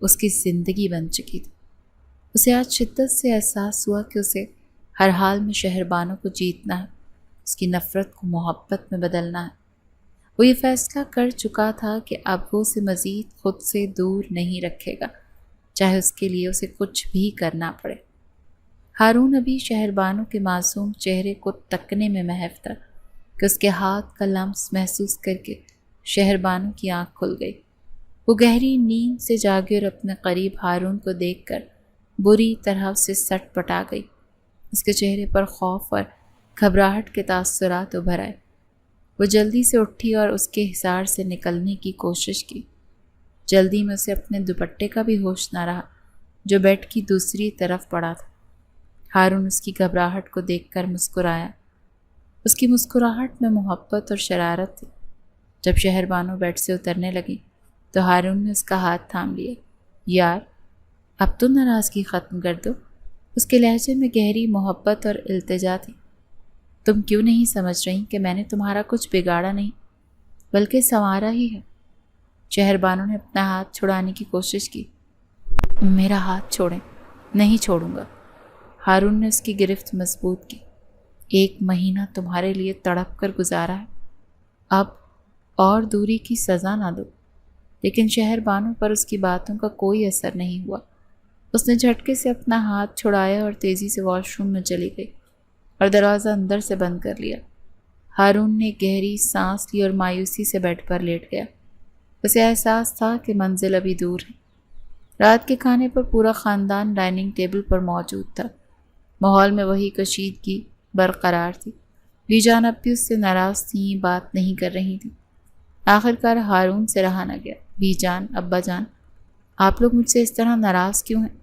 اس کی زندگی بن چکی تھی۔ اسے آج شدت سے احساس ہوا کہ اسے ہر حال میں شہر بانو کو جیتنا ہے، اس کی نفرت کو محبت میں بدلنا ہے۔ وہ یہ فیصلہ کر چکا تھا کہ اب وہ اسے مزید خود سے دور نہیں رکھے گا، چاہے اس کے لیے اسے کچھ بھی کرنا پڑے۔ ہارون ابھی شہر بانو کے معصوم چہرے کو تکنے میں محو تھا کہ اس کے ہاتھ کا لمس محسوس کر کے شہر بانو کی آنکھ کھل گئی۔ وہ گہری نیند سے جاگی اور اپنے قریب ہارون کو دیکھ کر بری طرح سے سٹ پٹا گئی۔ اس کے چہرے پر خوف اور گھبراہٹ کے تاثرات ابھر آئے۔ وہ جلدی سے اٹھی اور اس کے حصار سے نکلنے کی کوشش کی۔ جلدی میں اسے اپنے دوپٹے کا بھی ہوش نہ رہا جو بیڈ کی دوسری طرف پڑا تھا۔ ہارون اس کی گھبراہٹ کو دیکھ کر مسکرایا۔ اس کی مسکراہٹ میں محبت اور شرارت تھی۔ جب شہر بانو بیڈ سے اترنے لگی تو ہارون نے اس کا ہاتھ تھام لیا۔ یار اب تو ناراضگی ختم کر دو۔ اس کے لہجے میں گہری محبت اور التجا تھی۔ تم کیوں نہیں سمجھ رہی کہ میں نے تمہارا کچھ بگاڑا نہیں بلکہ سنوارا ہی ہے؟ شہر بانو نے اپنا ہاتھ چھڑانے کی کوشش کی۔ میرا ہاتھ چھوڑیں۔ نہیں چھوڑوں گا۔ ہارون نے اس کی گرفت مضبوط کی۔ 1 مہینہ تمہارے لیے تڑپ کر گزارا ہے، اب اور دوری کی سزا نہ دو۔ لیکن شہر بانو پر اس کی باتوں کا کوئی اثر نہیں ہوا۔ اس نے جھٹکے سے اپنا ہاتھ چھڑایا اور تیزی سے واش روم میں چلی گئی اور دروازہ اندر سے بند کر لیا۔ ہارون نے گہری سانس لی اور مایوسی سے بیڈ پر لیٹ گیا۔ اسے احساس تھا کہ منزل ابھی دور ہے۔ رات کے کھانے پر پورا خاندان ڈائننگ ٹیبل پر موجود تھا۔ ماحول میں وہی کشیدگی برقرار تھی۔ بی جان اب بھی اس سے ناراض تھیں، بات نہیں کر رہی تھی۔ آخر کار ہارون سے رہا نہ گیا۔ بی جان، ابا جان، آپ لوگ مجھ سے اس طرح ناراض کیوں ہیں؟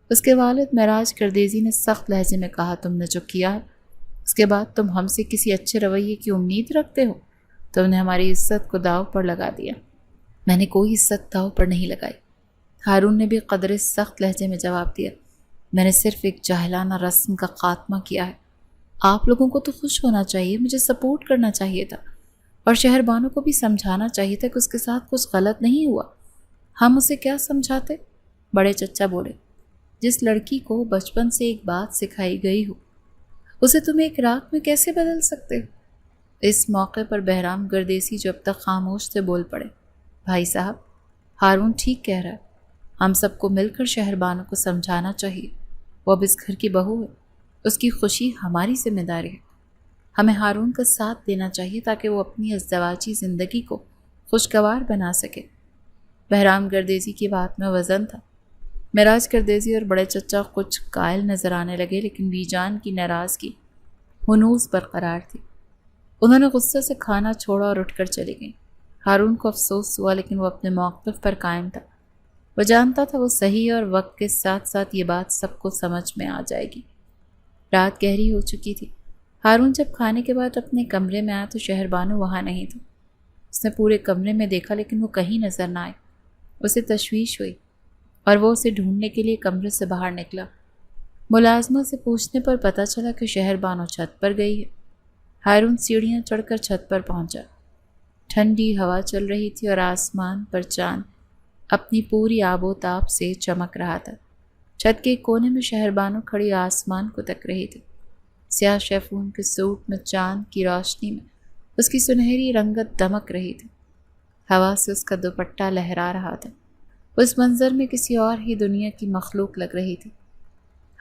اس کے والد معراج کردیزی نے سخت لہجے میں کہا، تم نے جو کیا ہے اس کے بعد تم ہم سے کسی اچھے رویے کی امید رکھتے ہو؟ تم نے ہماری عزت کو داؤ پر لگا دیا۔ میں نے کوئی عزت داؤ پر نہیں لگائی، ہارون نے بھی قدرے سخت لہجے میں جواب دیا۔ میں نے صرف ایک جاہلانہ رسم کا خاتمہ کیا ہے۔ آپ لوگوں کو تو خوش ہونا چاہیے، مجھے سپورٹ کرنا چاہیے تھا۔ اور شہر بانو کو بھی سمجھانا چاہیے تھا کہ اس کے ساتھ کچھ غلط نہیں ہوا۔ ہم اسے کیا سمجھاتے؟ بڑے چچا بولے، جس لڑکی کو بچپن سے ایک بات سکھائی گئی ہو اسے تم ایک رات میں کیسے بدل سکتے ہو؟ اس موقع پر بہرام گردیسی جو اب تک خاموش تھے بول پڑے، بھائی صاحب، ہارون ٹھیک کہہ رہا ہے، ہم سب کو مل کر شہر بانو کو سمجھانا چاہیے۔ وہ اب اس گھر کی بہو ہے، اس کی خوشی ہماری ذمہ داری ہے۔ ہمیں ہارون کا ساتھ دینا چاہیے تاکہ وہ اپنی ازدواجی زندگی کو خوشگوار بنا سکے۔ بہرام گردیسی کی بات میں وزن تھا۔ معراج گردیسی اور بڑے چچا کچھ قائل نظر آنے لگے، لیکن بی جان کی ناراضگی ہنوز برقرار تھی۔ انہوں نے غصے سے کھانا چھوڑا اور اٹھ کر چلی گئیں۔ ہارون کو افسوس ہوا، لیکن وہ اپنے موقف پر قائم تھا۔ وہ جانتا تھا وہ صحیح، اور وقت کے ساتھ ساتھ یہ بات سب کو سمجھ میں آ جائے گی۔ رات گہری ہو چکی تھی۔ ہارون جب کھانے کے بعد اپنے کمرے میں آیا تو شہر بانو وہاں نہیں تھا۔ اس نے پورے کمرے میں دیکھا لیکن وہ کہیں نظر نہ آئی۔ اسے تشویش ہوئی اور وہ اسے ڈھونڈنے کے لیے کمرے سے باہر نکلا۔ ملازمہ سے پوچھنے پر پتہ چلا کہ شہر بانو چھت پر گئی ہے۔ ہارون سیڑھیاں چڑھ کر چھت پر پہنچا۔ ٹھنڈی ہوا چل رہی تھی اور آسمان پر چاند اپنی پوری آب و تاب سے چمک رہا تھا۔ چھت کے ایک کونے میں شہر بانو کھڑی آسمان کو تک رہی تھی۔ سیاہ شیفون کے سوٹ میں چاند کی روشنی میں اس کی سنہری رنگت دمک رہی تھی۔ ہوا سے اس کا دوپٹہ لہرا رہا تھا۔ اس منظر میں کسی اور ہی دنیا کی مخلوق لگ رہی تھی۔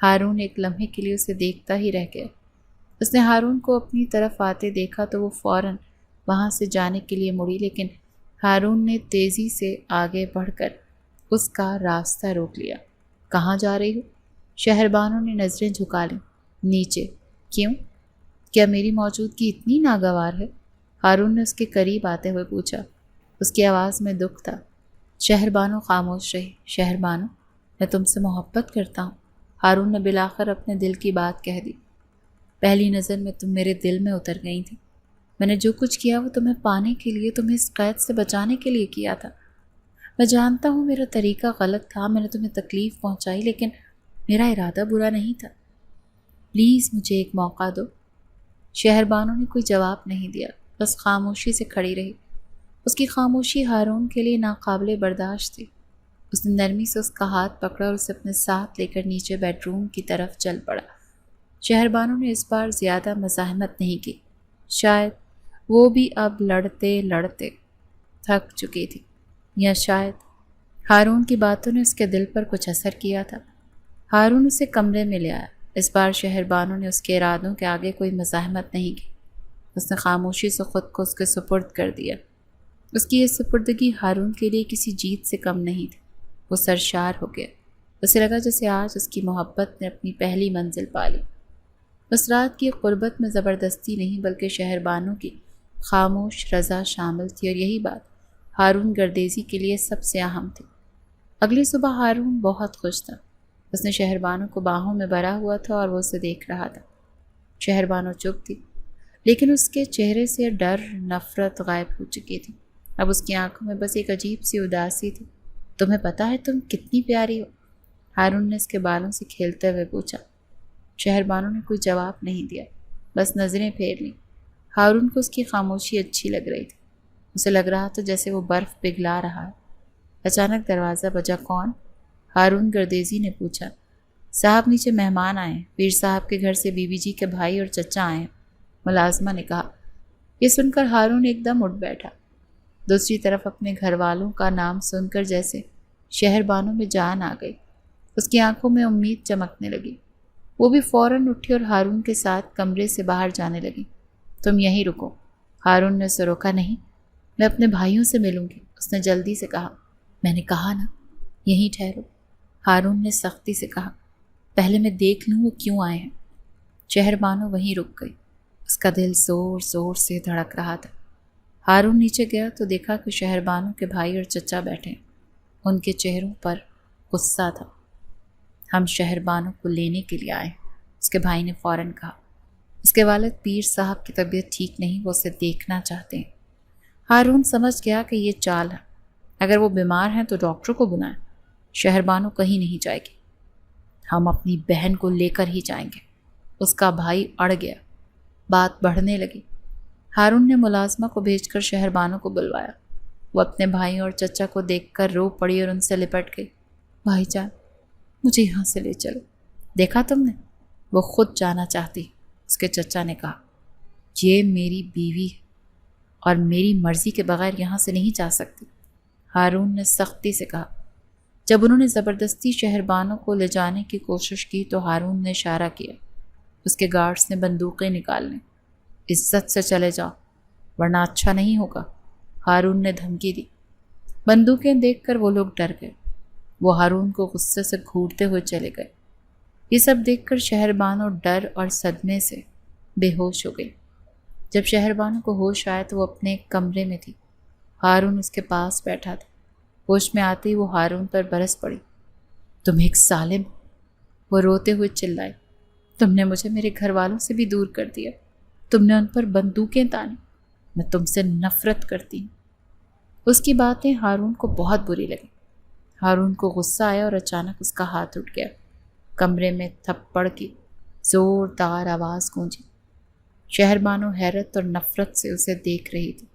ہارون ایک لمحے کے لیے اسے دیکھتا ہی رہ گیا۔ اس نے ہارون کو اپنی طرف آتے دیکھا تو وہ فوراً وہاں سے جانے کے لیے مڑی، لیکن ہارون نے تیزی سے آگے بڑھ کر اس کا راستہ روک لیا۔ کہاں جا رہی ہو؟ شہر بانو نے نظریں جھکا لیں۔ نیچے۔ کیوں؟ کیا میری موجودگی اتنی ناگوار ہے؟ ہارون نے اس کے قریب آتے ہوئے پوچھا۔ اس کی آواز میں دکھ تھا۔ شہر بانو خاموش رہی۔ شہر بانو، میں تم سے محبت کرتا ہوں، ہارون نے بالآخر اپنے دل کی بات کہہ دی۔ پہلی نظر میں تم میرے دل میں اتر گئی تھی۔ میں نے جو کچھ کیا وہ تمہیں پانے کے لیے، تمہیں اس قید سے بچانے کے لیے کیا تھا۔ میں جانتا ہوں میرا طریقہ غلط تھا، میں نے تمہیں تکلیف پہنچائی، لیکن میرا ارادہ برا نہیں تھا۔ پلیز مجھے ایک موقع دو۔ شہر بانو نے کوئی جواب نہیں دیا، بس خاموشی سے کھڑی رہی۔ اس کی خاموشی ہارون کے لیے ناقابل برداشت تھی۔ اس نے نرمی سے اس کا ہاتھ پکڑا اور اسے اپنے ساتھ لے کر نیچے بیڈ روم کی طرف چل پڑا۔ شہر بانو نے اس بار زیادہ مزاحمت نہیں کی۔ شاید وہ بھی اب لڑتے لڑتے تھک چکی تھی، یا شاید ہارون کی باتوں نے اس کے دل پر کچھ اثر کیا تھا۔ ہارون اسے کمرے میں لے آیا۔ اس بار شہر بانو نے اس کے ارادوں کے آگے کوئی مزاحمت نہیں کی۔ اس نے خاموشی سے خود کو اس کے سپرد کر دیا۔ اس کی یہ سپردگی ہارون کے لیے کسی جیت سے کم نہیں تھی۔ وہ سرشار ہو گیا۔ اسے لگا جیسے آج اس کی محبت نے اپنی پہلی منزل پا لی۔ اس رات کی قربت میں زبردستی نہیں بلکہ شہر بانو کی خاموش رضا شامل تھی، اور یہی بات ہارون گردیسی کے لیے سب سے اہم تھی۔ اگلی صبح ہارون بہت خوش تھا۔ اس نے شہر بانو کو باہوں میں بھرا ہوا تھا اور وہ اسے دیکھ رہا تھا۔ شہر بانو چپ تھی، لیکن اس کے چہرے سے ڈر، نفرت غائب ہو چکی تھی۔ اب اس کی آنکھوں میں بس ایک عجیب سی اداسی تھی۔ تمہیں پتہ ہے تم کتنی پیاری ہو؟ ہارون نے اس کے بالوں سے کھیلتے ہوئے پوچھا۔ شہر بانو نے کوئی جواب نہیں دیا، بس نظریں پھیر لیں۔ ہارون کو اس کی خاموشی اچھی لگ رہی تھی۔ اسے لگ رہا تھا جیسے وہ برف پگھلا رہا ہے۔ اچانک دروازہ بجا۔ کون؟ ہارون گردیسی نے پوچھا۔ صاحب نیچے مہمان آئے ہیں، پیر صاحب کے گھر سے بی بی جی کے بھائی اور چچا آئے ہیں، ملازمہ نے کہا۔ یہ سن کر ہارون ایک دم اٹھ بیٹھا۔ دوسری طرف اپنے گھر والوں کا نام سن کر جیسے شہر بانو میں جان آ گئی۔ اس کی آنکھوں میں امید چمکنے لگی۔ وہ بھی فوراً اٹھی اور ہارون کے ساتھ کمرے سے باہر جانے لگی۔ تم یہیں رکو، ہارون نے اسے روکا۔ نہیں، میں اپنے بھائیوں سے ملوں گی، اس نے جلدی سے کہا۔ میں نے کہا نا یہیں ٹھہرو، ہارون نے سختی سے کہا۔ پہلے میں دیکھ لوں وہ کیوں آئے ہیں۔ شہر بانو وہیں رک گئی۔ اس کا دل زور زور سے دھڑک رہا تھا۔ ہارون نیچے گیا تو دیکھا کہ شہر بانو کے بھائی اور چچا بیٹھے ہیں۔ ان کے چہروں پر غصہ تھا۔ ہم شہر بانو کو لینے کے لیے آئے ہیں، اس کے بھائی نے فوراً کہا۔ اس کے والد پیر صاحب کی طبیعت ٹھیک نہیں، وہ اسے دیکھنا چاہتے ہیں۔ ہارون سمجھ گیا کہ یہ چال ہے۔ اگر وہ بیمار ہیں تو ڈاکٹر کو بلائیں۔ شہر بانو کہیں نہیں جائے گی، ہم اپنی بہن کو لے کر ہی جائیں گے۔ اس کا بھائی اڑ گیا۔ بات بڑھنے لگی۔ ہارون نے ملازمہ کو بھیج کر شہر بانو کو بلوایا۔ وہ اپنے بھائی اور چچا کو دیکھ کر رو پڑی اور ان سے لپٹ گئی۔ بھائی جان، مجھے یہاں سے لے چلو۔ دیکھا تم نے، وہ خود جانا چاہتی، اس کے چچا نے کہا۔ یہ میری بیوی ہے اور میری مرضی کے بغیر یہاں سے نہیں جا سکتی، ہارون نے سختی سے کہا۔ جب انہوں نے زبردستی شہر بانو کو لے جانے کی کوشش کی تو ہارون نے اشارہ کیا۔ اس کے گارڈز نے بندوقیں نکال لیں۔ عزت سے چلے جاؤ ورنہ اچھا نہیں ہوگا، ہارون نے دھمکی دی۔ بندوقیں دیکھ کر وہ لوگ ڈر گئے۔ وہ ہارون کو غصے سے گھورتے ہوئے چلے گئے۔ یہ سب دیکھ کر شہر بانو ڈر اور صدمے سے بے ہوش ہو گئی۔ جب شہر بانو کو ہوش آیا تو وہ اپنے ایک کمرے میں تھی۔ ہارون اس کے پاس بیٹھا تھا۔ ہوش میں آتے ہی وہ ہارون پر برس پڑی۔ تم ایک ظالم، وہ روتے ہوئے چلائی۔ تم نے مجھے میرے گھر والوں سے بھی دور کر دیا، تم نے ان پر بندوقیں تانی، میں تم سے نفرت کرتی ہوں۔ اس کی باتیں ہارون کو بہت بری لگی۔ ہارون کو غصہ آیا اور اچانک اس کا ہاتھ اٹھ گیا۔ کمرے میں تھپڑ کی زوردار آواز گونجی۔ شہر بانو حیرت اور نفرت سے اسے دیکھ رہی تھی۔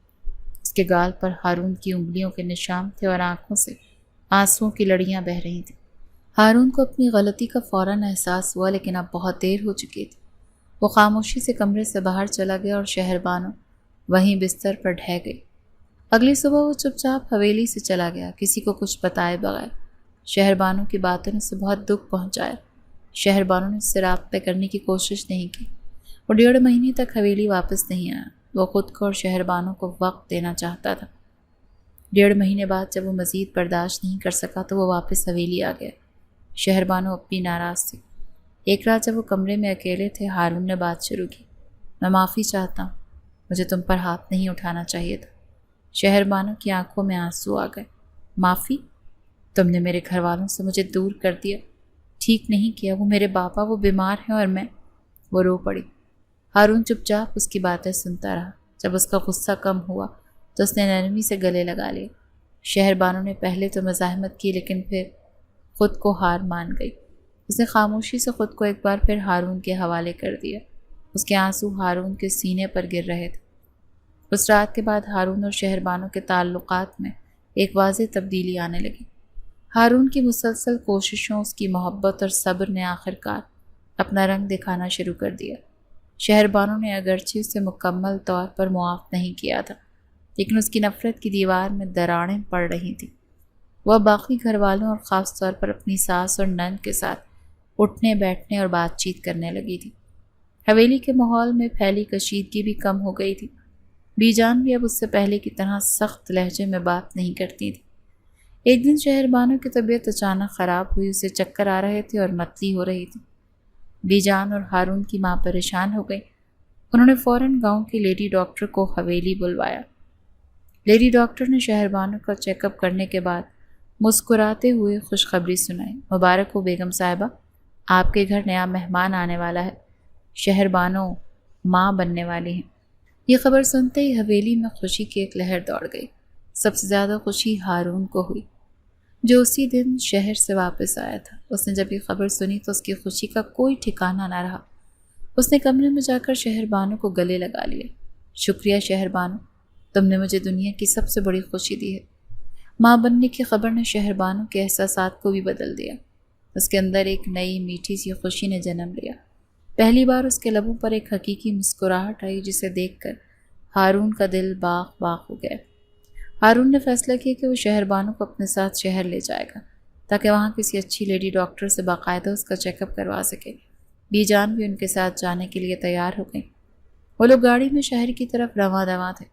اس کے گال پر ہارون کی انگلیوں کے نشان تھے اور آنکھوں سے آنسوؤں کی لڑیاں بہہ رہی تھیں۔ ہارون کو اپنی غلطی کا فوراً احساس ہوا، لیکن اب بہت دیر ہو چکی تھی۔ وہ خاموشی سے کمرے سے باہر چلا گیا اور شہر بانو وہیں بستر پر ڈھہ گئی۔ اگلی صبح وہ چپ چاپ حویلی سے چلا گیا، کسی کو کچھ بتائے بغیر۔ شہر بانو کی باتوں نے اسے بہت دکھ پہنچایا۔ شہر بانو نے اس سے رابطہ کرنے کی کوشش نہیں کی۔ وہ 1.5 مہینے تک حویلی واپس نہیں آیا۔ وہ خود کو اور شہر بانو کو وقت دینا چاہتا تھا۔ 1.5 مہینے بعد جب وہ مزید برداشت نہیں کر سکا تو وہ واپس حویلی آ گیا۔ شہر بانو اپنی ناراض تھی۔ ایک رات جب وہ کمرے میں اکیلے تھے، ہارون نے بات شروع کی۔ میں معافی چاہتا ہوں، مجھے تم پر ہاتھ نہیں اٹھانا چاہیے تھا۔ شہر بانو کی آنکھوں میں آنسو آ گئے۔ معافی؟ تم نے میرے گھر والوں سے مجھے دور کر دیا، ٹھیک نہیں کیا، وہ میرے باپا، وہ بیمار ہیں اور میں۔ وہ رو پڑی۔ ہارون چپ چاپ اس کی باتیں سنتا رہا۔ جب اس کا غصہ کم ہوا تو اس نے نرمی سے گلے لگا لیا۔ شہر بانو نے پہلے تو مزاحمت کی لیکن پھر خود کو ہار مان گئی۔ اس نے خاموشی سے خود کو ایک بار پھر ہارون کے حوالے کر دیا۔ اس کے آنسو ہارون کے سینے پر گر رہے تھے۔ اس رات کے بعد ہارون اور شہر بانو کے تعلقات میں ایک واضح تبدیلی آنے لگی۔ ہارون کی مسلسل کوششوں، اس کی محبت اور صبر نے آخرکار اپنا رنگ دکھانا شروع کر دیا۔ شہر بانو نے اگرچہ اسے مکمل طور پر معاف نہیں کیا تھا، لیکن اس کی نفرت کی دیوار میں دراڑیں پڑ رہی تھیں۔ وہ باقی گھر والوں اور خاص طور پر اپنی ساس اور نند کے ساتھ اٹھنے بیٹھنے اور بات چیت کرنے لگی تھی۔ حویلی کے ماحول میں پھیلی کشیدگی بھی کم ہو گئی تھی۔ بی جان بھی اب اس سے پہلے کی طرح سخت لہجے میں بات نہیں کرتی تھی۔ ایک دن شہر بانو کی طبیعت اچانک خراب ہوئی، اسے چکر آ رہے تھے اور متلی ہو رہی تھی۔ بی جان اور ہارون کی ماں پریشان ہو گئی۔ انہوں نے فوراً گاؤں کی لیڈی ڈاکٹر کو حویلی بلوایا۔ لیڈی ڈاکٹر نے شہر بانو کا چیک اپ کرنے کے بعد مسکراتے ہوئے خوشخبری سنائی۔ مبارک ہو بیگم صاحبہ، آپ کے گھر نیا مہمان آنے والا ہے، شہر بانو ماں بننے والی ہیں۔ یہ خبر سنتے ہی حویلی میں خوشی کی ایک لہر دوڑ گئی۔ سب سے زیادہ خوشی ہارون کو ہوئی، جو اسی دن شہر سے واپس آیا تھا۔ اس نے جب یہ خبر سنی تو اس کی خوشی کا کوئی ٹھکانہ نہ رہا۔ اس نے کمرے میں جا کر شہر بانو کو گلے لگا لیا۔ شکریہ شہر بانو، تم نے مجھے دنیا کی سب سے بڑی خوشی دی ہے۔ ماں بننے کی خبر نے شہر بانو کے احساسات کو بھی بدل دیا۔ اس کے اندر ایک نئی میٹھی سی خوشی نے جنم لیا۔ پہلی بار اس کے لبوں پر ایک حقیقی مسکراہٹ آئی، جسے دیکھ کر ہارون کا دل باغ باغ ہو گیا۔ ہارون نے فیصلہ کیا کہ وہ شہر بانو کو اپنے ساتھ شہر لے جائے گا تاکہ وہاں کسی اچھی لیڈی ڈاکٹر سے باقاعدہ اس کا چیک اپ کروا سکے۔ بی جان بھی ان کے ساتھ جانے کے لیے تیار ہو گئی۔ وہ لوگ گاڑی میں شہر کی طرف رواں دواں تھے۔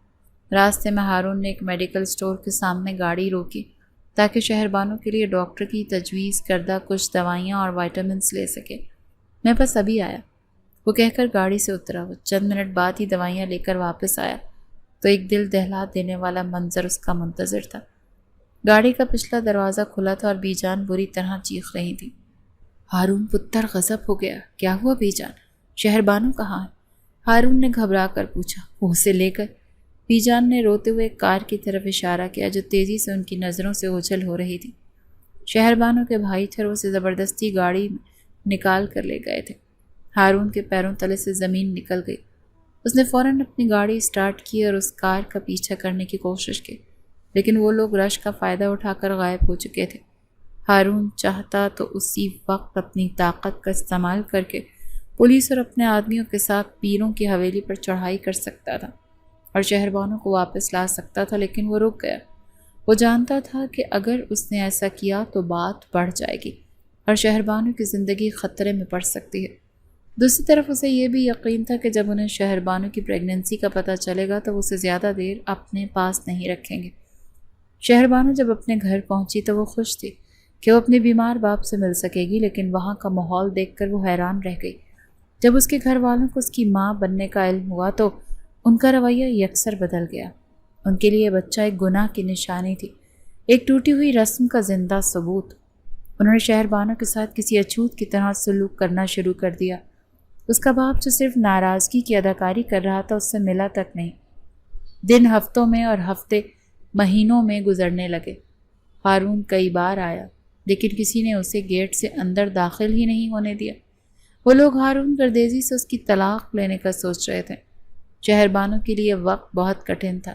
راستے میں ہارون نے ایک میڈیکل اسٹور کے سامنے گاڑی روکی تاکہ شہر بانو کے لیے ڈاکٹر کی تجویز کردہ کچھ دوائیاں اور وائٹامنس لے سکے۔ میں بس ابھی آیا، وہ کہہ کر گاڑی سے اترا۔ وہ چند منٹ بعد ہی دوائیاں لے کر واپس آیا تو ایک دل دہلا دینے والا منظر اس کا منتظر تھا۔ گاڑی کا پچھلا دروازہ کھلا تھا اور بی جان بری طرح چیخ رہی تھی۔ ہارون پتر غضب ہو گیا۔ کیا ہوا بی جان؟ شہر بانو کہاں ہے؟ ہارون نے گھبرا کر پوچھا۔ وہ اسے لے کر، بی جان نے روتے ہوئے ایک کار کی طرف اشارہ کیا جو تیزی سے ان کی نظروں سے اوجھل ہو رہی تھی۔ شہر بانو کے بھائی تھے اور اسے زبردستی گاڑی میں نکال کر لے گئے تھے۔ ہارون کے پیروں تلے سے زمین نکل گئی۔ اس نے فوراً اپنی گاڑی سٹارٹ کی اور اس کار کا پیچھا کرنے کی کوشش کی، لیکن وہ لوگ رش کا فائدہ اٹھا کر غائب ہو چکے تھے۔ ہارون چاہتا تو اسی وقت اپنی طاقت کا استعمال کر کے پولیس اور اپنے آدمیوں کے ساتھ پیروں کی حویلی پر چڑھائی کر سکتا تھا اور شہربانوں کو واپس لا سکتا تھا، لیکن وہ رک گیا۔ وہ جانتا تھا کہ اگر اس نے ایسا کیا تو بات بڑھ جائے گی اور شہربانوں کی زندگی خطرے میں پڑ سکتی ہے۔ دوسری طرف اسے یہ بھی یقین تھا کہ جب انہیں شہربانوں کی پریگننسی کا پتہ چلے گا تو وہ اسے زیادہ دیر اپنے پاس نہیں رکھیں گے۔ شہربانو جب اپنے گھر پہنچی تو وہ خوش تھی کہ وہ اپنے بیمار باپ سے مل سکے گی، لیکن وہاں کا ماحول دیکھ کر وہ حیران رہ گئی۔ جب اس کے گھر والوں کو اس کی ماں بننے کا علم ہوا تو ان کا رویہ یکسر بدل گیا۔ ان کے لیے بچہ ایک گناہ کی نشانی تھی، ایک ٹوٹی ہوئی رسم کا زندہ ثبوت۔ انہوں نے شہربانوں کے ساتھ کسی اچھوت کی طرح سلوک کرنا شروع کر دیا۔ اس کا باپ جو صرف ناراضگی کی اداکاری کر رہا تھا اس سے ملا تک نہیں۔ دن ہفتوں میں اور ہفتے مہینوں میں گزرنے لگے۔ ہارون کئی بار آیا، لیکن کسی نے اسے گیٹ سے اندر داخل ہی نہیں ہونے دیا۔ وہ لوگ ہارون گردیزی سے اس کی طلاق لینے کا سوچ رہے تھے۔ شہربانوں کے لیے وقت بہت کٹھن تھا۔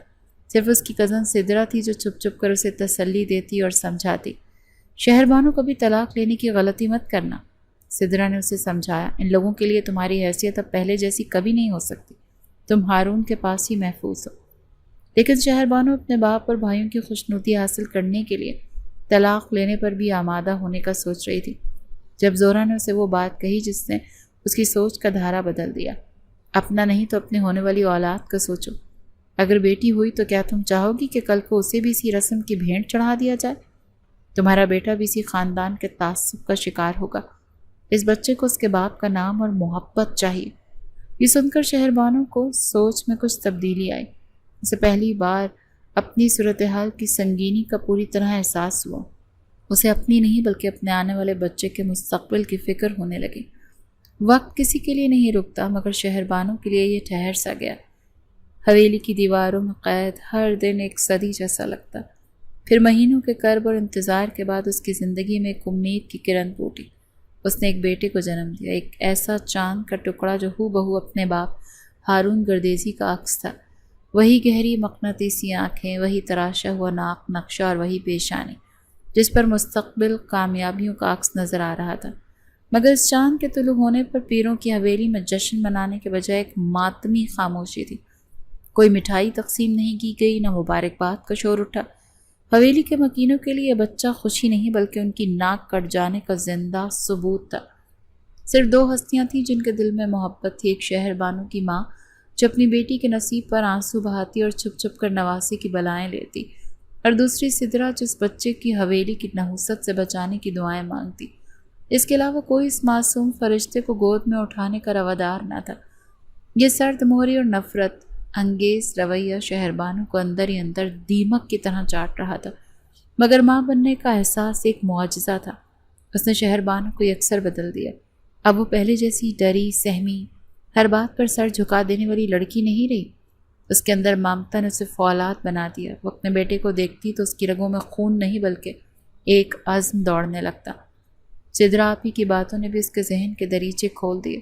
صرف اس کی کزن سدرا تھی جو چھپ چھپ کر اسے تسلی دیتی اور سمجھاتی۔ شہربانوں کبھی طلاق لینے کی غلطی مت کرنا، سدرا نے اسے سمجھایا۔ ان لوگوں کے لیے تمہاری حیثیت اب پہلے جیسی کبھی نہیں ہو سکتی۔ تم ہارون کے پاس ہی محفوظ ہو۔ لیکن شہربانو اپنے باپ اور بھائیوں کی خوشنودی حاصل کرنے کے لیے طلاق لینے پر بھی آمادہ ہونے کا سوچ رہی تھی، جب زورا نے اسے وہ بات کہی جس نے اس کی سوچ کا دھارا بدل دیا۔ اپنا نہیں تو اپنے ہونے والی اولاد کا سوچو۔ اگر بیٹی ہوئی تو کیا تم چاہو گی کہ کل کو اسے بھی اسی رسم کی بھینٹ چڑھا دیا جائے؟ تمہارا بیٹا بھی اسی خاندان کے تعصب کا شکار ہوگا۔ اس بچے کو اس کے باپ کا نام اور محبت چاہیے۔ یہ سن کر شہربانوں کو سوچ میں کچھ تبدیلی آئی۔ اسے پہلی بار اپنی صورتحال کی سنگینی کا پوری طرح احساس ہوا۔ اسے اپنی نہیں بلکہ اپنے آنے والے بچے کے مستقبل کی فکر ہونے لگی۔ وقت کسی کے لیے نہیں رکتا، مگر شہربانوں کے لیے یہ ٹھہر سا گیا۔ حویلی کی دیواروں میں قید ہر دن ایک صدی جیسا لگتا۔ پھر مہینوں کے کرب اور انتظار کے بعد اس کی زندگی میں ایک امید کی کرن پھوٹی۔ اس نے ایک بیٹے کو جنم دیا، ایک ایسا چاند کا ٹکڑا جو ہو بہو اپنے باپ ہارون گردیزی کا عکس تھا۔ وہی گہری مقناطیسی آنکھیں، وہی تراشا ہوا ناک نقشہ اور وہی پیشانی جس پر مستقبل کامیابیوں کا عکس نظر آ رہا تھا۔ مگر اس چاند کے طلوع ہونے پر پیروں کی حویلی میں جشن منانے کے بجائے ایک ماتمی خاموشی تھی۔ کوئی مٹھائی تقسیم نہیں کی گئی، نہ مبارکباد کا شور اٹھا۔ حویلی کے مکینوں کے لیے بچہ خوشی نہیں بلکہ ان کی ناک کٹ جانے کا زندہ ثبوت تھا۔ صرف دو ہستیاں تھیں جن کے دل میں محبت تھی، ایک شہربانو کی ماں جو اپنی بیٹی کے نصیب پر آنسو بہاتی اور چھپ چھپ کر نواسی کی بلائیں لیتی، اور دوسری سدرا جو اس بچے کی حویلی کی نحوست سے بچانے کی دعائیں مانگتی۔ اس کے علاوہ کوئی اس معصوم فرشتے کو گود میں اٹھانے کا روادار نہ تھا۔ یہ سرد مہری اور نفرت انگیز رویہ شہربانو کو اندر ہی اندر دیمک کی طرح چاٹ رہا تھا، مگر ماں بننے کا احساس ایک معجزہ تھا۔ اس نے شہربانو کو یکسر بدل دیا۔ اب وہ پہلے جیسی ڈری سہمی ہر بات پر سر جھکا دینے والی لڑکی نہیں رہی۔ اس کے اندر ممتا نے اسے فولاد بنا دیا۔ وہ اپنے بیٹے کو دیکھتی تو اس کی رگوں میں خون نہیں بلکہ ایک عزم دوڑنے لگتا۔ سدرا آپی کی باتوں نے بھی اس کے ذہن کے دریچے کھول دیے۔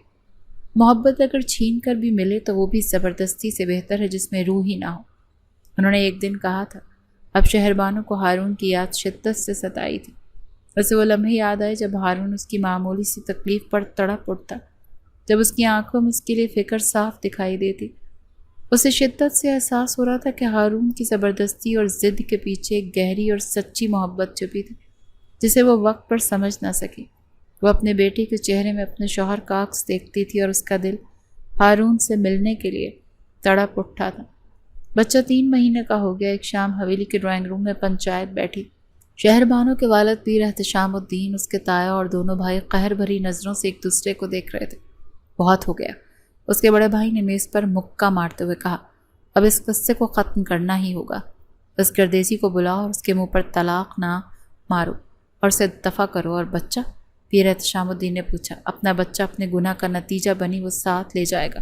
محبت اگر چھین کر بھی ملے تو وہ بھی زبردستی سے بہتر ہے جس میں روح ہی نہ ہو۔ انہوں نے ایک دن کہا تھا۔ اب شہربانو کو ہارون کی یاد شدت سے ستائی تھی۔ اسے وہ لمحے یاد آئے جب ہارون اس کی معمولی سی تکلیف پر تڑپ اٹھتا، جب اس کی آنکھوں میں اس کے لیے فکر صاف دکھائی دیتی۔ اسے شدت سے احساس ہو رہا تھا کہ ہارون کی زبردستی اور ضد کے پیچھے ایک گہری اور سچی محبت چھپی تھی جسے وہ وقت پر سمجھ نہ سکی۔ وہ اپنے بیٹے کے چہرے میں اپنے شوہر کا عکس دیکھتی تھی اور اس کا دل ہارون سے ملنے کے لیے تڑپ اٹھا تھا۔ بچہ 3 مہینے کا ہو گیا۔ ایک شام حویلی کے ڈرائنگ روم میں پنچایت بیٹھی۔ شہربانو کے والد پیر احتشام الدین، اس کے تایا اور دونوں بھائی قہر بھری نظروں سے ایک دوسرے کو دیکھ رہے تھے۔ بہت ہو گیا، اس کے بڑے بھائی نے میز پر مکہ مارتے ہوئے کہا۔ اب اس قصے کو ختم کرنا ہی ہوگا۔ اس گردیزی کو بلاؤ اور اس کے منہ پر طلاق نہ مارو اور اسے دفع کرو۔ اور بچہ؟ پیر احتشام الدین نے پوچھا۔ اپنا بچہ اپنے گناہ کا نتیجہ بنی وہ ساتھ لے جائے گا،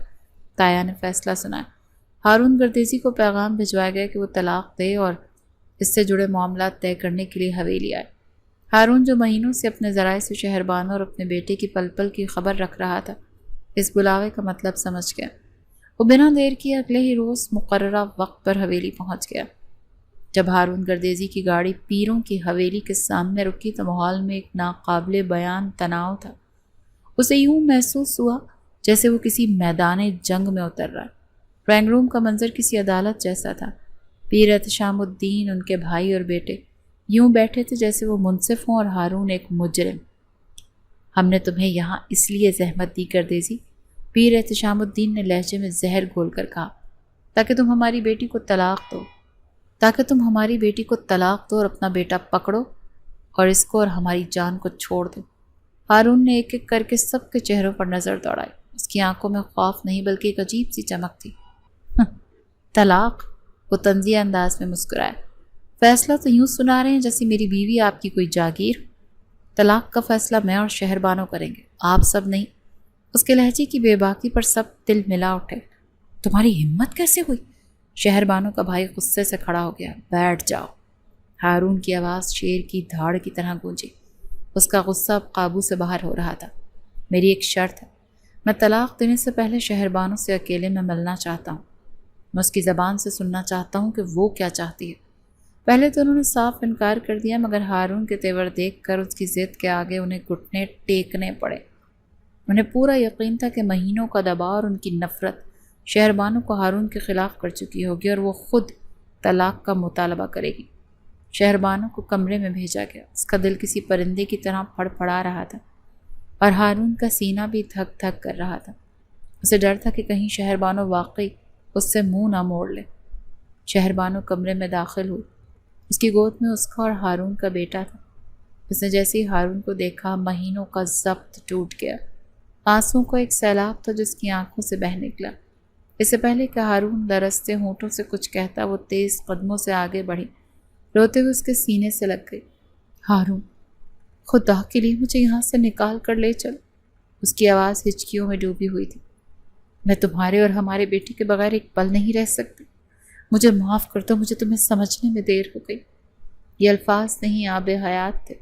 تایا نے فیصلہ سنایا۔ ہارون گردیزی کو پیغام بھجوایا گیا کہ وہ طلاق دے اور اس سے جڑے معاملات طے کرنے کے لیے حویلی آئے۔ ہارون جو مہینوں سے اپنے ذرائع سے شہربانو اور اپنے بیٹے کی پل پل کی خبر رکھ رہا تھا، اس بلاوے کا مطلب سمجھ گیا۔ وہ بنا دیر کیے اگلے ہی روز مقررہ وقت پر حویلی پہنچ گیا۔ جب ہارون گردیزی کی گاڑی پیروں کی حویلی کے سامنے رکی تو ماحول میں ایک ناقابل بیان تناؤ تھا۔ اسے یوں محسوس ہوا جیسے وہ کسی میدان جنگ میں اتر رہا ہے۔ ڈرائنگ روم کا منظر کسی عدالت جیسا تھا۔ پیر احتشام الدین، ان کے بھائی اور بیٹے یوں بیٹھے تھے جیسے وہ منصف ہوں اور ہارون ایک مجرم۔ ہم نے تمہیں یہاں اس لیے زحمت دی گردیزی، پیر احتشام الدین نے لہجے میں زہر گھول کر کہا، تاکہ تم ہماری بیٹی کو طلاق دو اور اپنا بیٹا پکڑو اور اس کو اور ہماری جان کو چھوڑ دو۔ ہارون نے ایک ایک کر کے سب کے چہروں پر نظر دوڑائی۔ اس کی آنکھوں میں خوف نہیں بلکہ ایک عجیب سی چمک تھی۔ طلاق؟ وہ طنزیہ انداز میں مسکرایا۔ فیصلہ تو یوں سنا رہے ہیں جیسے میری بیوی آپ کی کوئی جاگیر۔ طلاق کا فیصلہ میں اور شہربانو کریں گے، آپ سب نہیں۔ اس کے لہجے کی بے باکی پر سب دل ملا اٹھے۔ تمہاری ہمت کیسے ہوئی؟ شہربانو کا بھائی غصے سے کھڑا ہو گیا۔ بیٹھ جاؤ۔ ہارون کی آواز شیر کی دھاڑ کی طرح گونجی۔ اس کا غصہ اب قابو سے باہر ہو رہا تھا۔ میری ایک شرط ہے، میں طلاق دینے سے پہلے شہربانو سے اکیلے میں ملنا چاہتا ہوں۔ میں اس کی زبان سے سننا چاہتا ہوں کہ وہ کیا چاہتی ہے۔ پہلے تو انہوں نے صاف انکار کر دیا، مگر ہارون کے تیور دیکھ کر اس کی ضد کے آگے انہیں گھٹنے ٹیکنے پڑے۔ انہیں پورا یقین تھا کہ مہینوں کا دباؤ اور ان کی نفرت شہربانو کو ہارون کے خلاف کر چکی ہوگی اور وہ خود طلاق کا مطالبہ کرے گی۔ شہربانو کو کمرے میں بھیجا گیا۔ اس کا دل کسی پرندے کی طرح پھڑ پڑا رہا تھا اور ہارون کا سینہ بھی دھک دھک کر رہا تھا۔ اسے ڈر تھا کہ کہیں شہربانو واقعی اس سے منہ نہ موڑ لے۔ شہربانو کمرے میں داخل ہوئی۔ اس کی گود میں اس کا اور ہارون کا بیٹا تھا۔ اس نے جیسے ہی ہارون کو دیکھا مہینوں کا ضبط ٹوٹ گیا۔ آنسوؤں کا ایک سیلاب تھا جس کی آنکھوں سے بہہ نکلا۔ اس سے پہلے کہ ہارون لرزتے ہونٹوں سے کچھ کہتا، وہ تیز قدموں سے آگے بڑھی، روتے ہوئے اس کے سینے سے لگ گئی۔ ہارون، خدا کے لیے مجھے یہاں سے نکال کر لے چل۔ اس کی آواز ہچکیوں میں ڈوبی ہوئی تھی۔ میں تمہارے اور ہمارے بیٹے کے بغیر ایک پل نہیں رہ سکتی۔ مجھے معاف کر دو، مجھے تمہیں سمجھنے میں دیر ہو گئی۔ یہ الفاظ نہیں، آب حیات تھے۔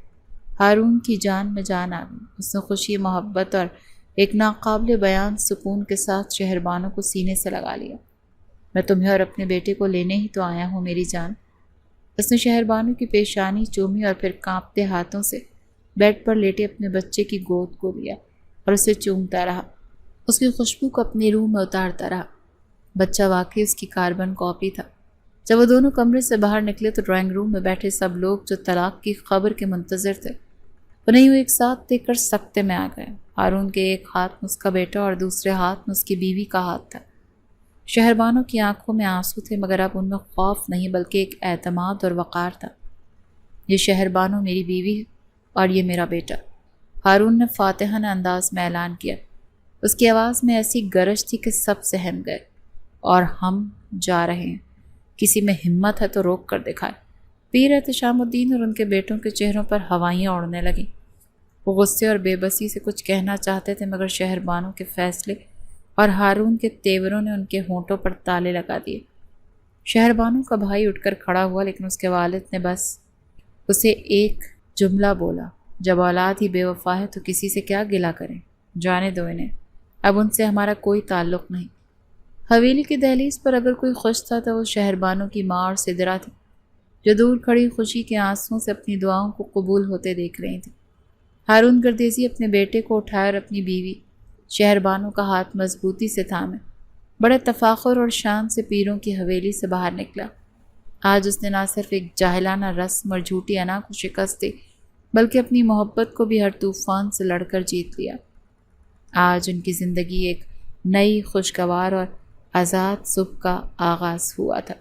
ہارون کی جان میں جان آ گئی۔ اس نے خوشی، محبت اور ایک ناقابل بیان سکون کے ساتھ شہربانو کو سینے سے لگا لیا۔ میں تمہیں اور اپنے بیٹے کو لینے ہی تو آیا ہوں میری جان۔ اس نے شہربانو کی پیشانی چومی اور پھر کانپتے ہاتھوں سے بیڈ پر لیٹے اپنے بچے کی گود کو لیا اور اسے چومتا رہا۔ اس کی خوشبو کو اپنی روح میں اتارتا رہا۔ بچہ واقعی اس کی کاربن کاپی تھا۔ جب وہ دونوں کمرے سے باہر نکلے تو ڈرائنگ روم میں بیٹھے سب لوگ جو طلاق کی خبر کے منتظر تھے، انہیں یوں ایک ساتھ دیکھ کر سکتے میں آ گئے۔ ہارون کے ایک ہاتھ میں اس کا بیٹا اور دوسرے ہاتھ میں اس کی بیوی کا ہاتھ تھا۔ شہربانو کی آنکھوں میں آنسو تھے، مگر اب ان میں خوف نہیں بلکہ ایک اعتماد اور وقار تھا۔ یہ شہربانو میری بیوی ہے اور یہ میرا بیٹا، ہارون نے فاتحانہ انداز میں اعلان کیا۔ اس کی آواز میں ایسی گرج تھی کہ سب سہم گئے۔ اور ہم جا رہے ہیں، کسی میں ہمت ہے تو روک کر دکھائے۔ پیر احتشام الدین اور ان کے بیٹوں کے چہروں پر ہوائیاں اڑنے لگیں۔ وہ غصے اور بے بسی سے کچھ کہنا چاہتے تھے، مگر شہربانو کے فیصلے اور ہارون کے تیوروں نے ان کے ہونٹوں پر تالے لگا دیے۔ شہربانو کا بھائی اٹھ کر کھڑا ہوا، لیکن اس کے والد نے بس اسے ایک جملہ بولا، جب اولاد ہی بے وفا ہے تو کسی سے کیا گلہ کریں، جانے دو انہیں، اب ان سے ہمارا کوئی تعلق نہیں۔ حویلی کی دہلیز پر اگر کوئی خوش تھا تو وہ شہربانو کی ماں اور سدرا تھی، جو دور کھڑی خوشی کے آنسوؤں سے اپنی دعاؤں کو قبول ہوتے دیکھ رہی تھی۔ ہارون گردیزی اپنے بیٹے کو اٹھائے اور اپنی بیوی شہربانو کا ہاتھ مضبوطی سے تھامے بڑے تفاخر اور شان سے پیروں کی حویلی سے باہر نکلا۔ آج اس نے نہ صرف ایک جاہلانہ رسم اور جھوٹی انا کو شکست دی، بلکہ اپنی محبت کو بھی ہر طوفان سے لڑ کر جیت لیا۔ آج ان کی زندگی ایک نئی، خوشگوار اور آزاد صبح کا آغاز ہوا تھا۔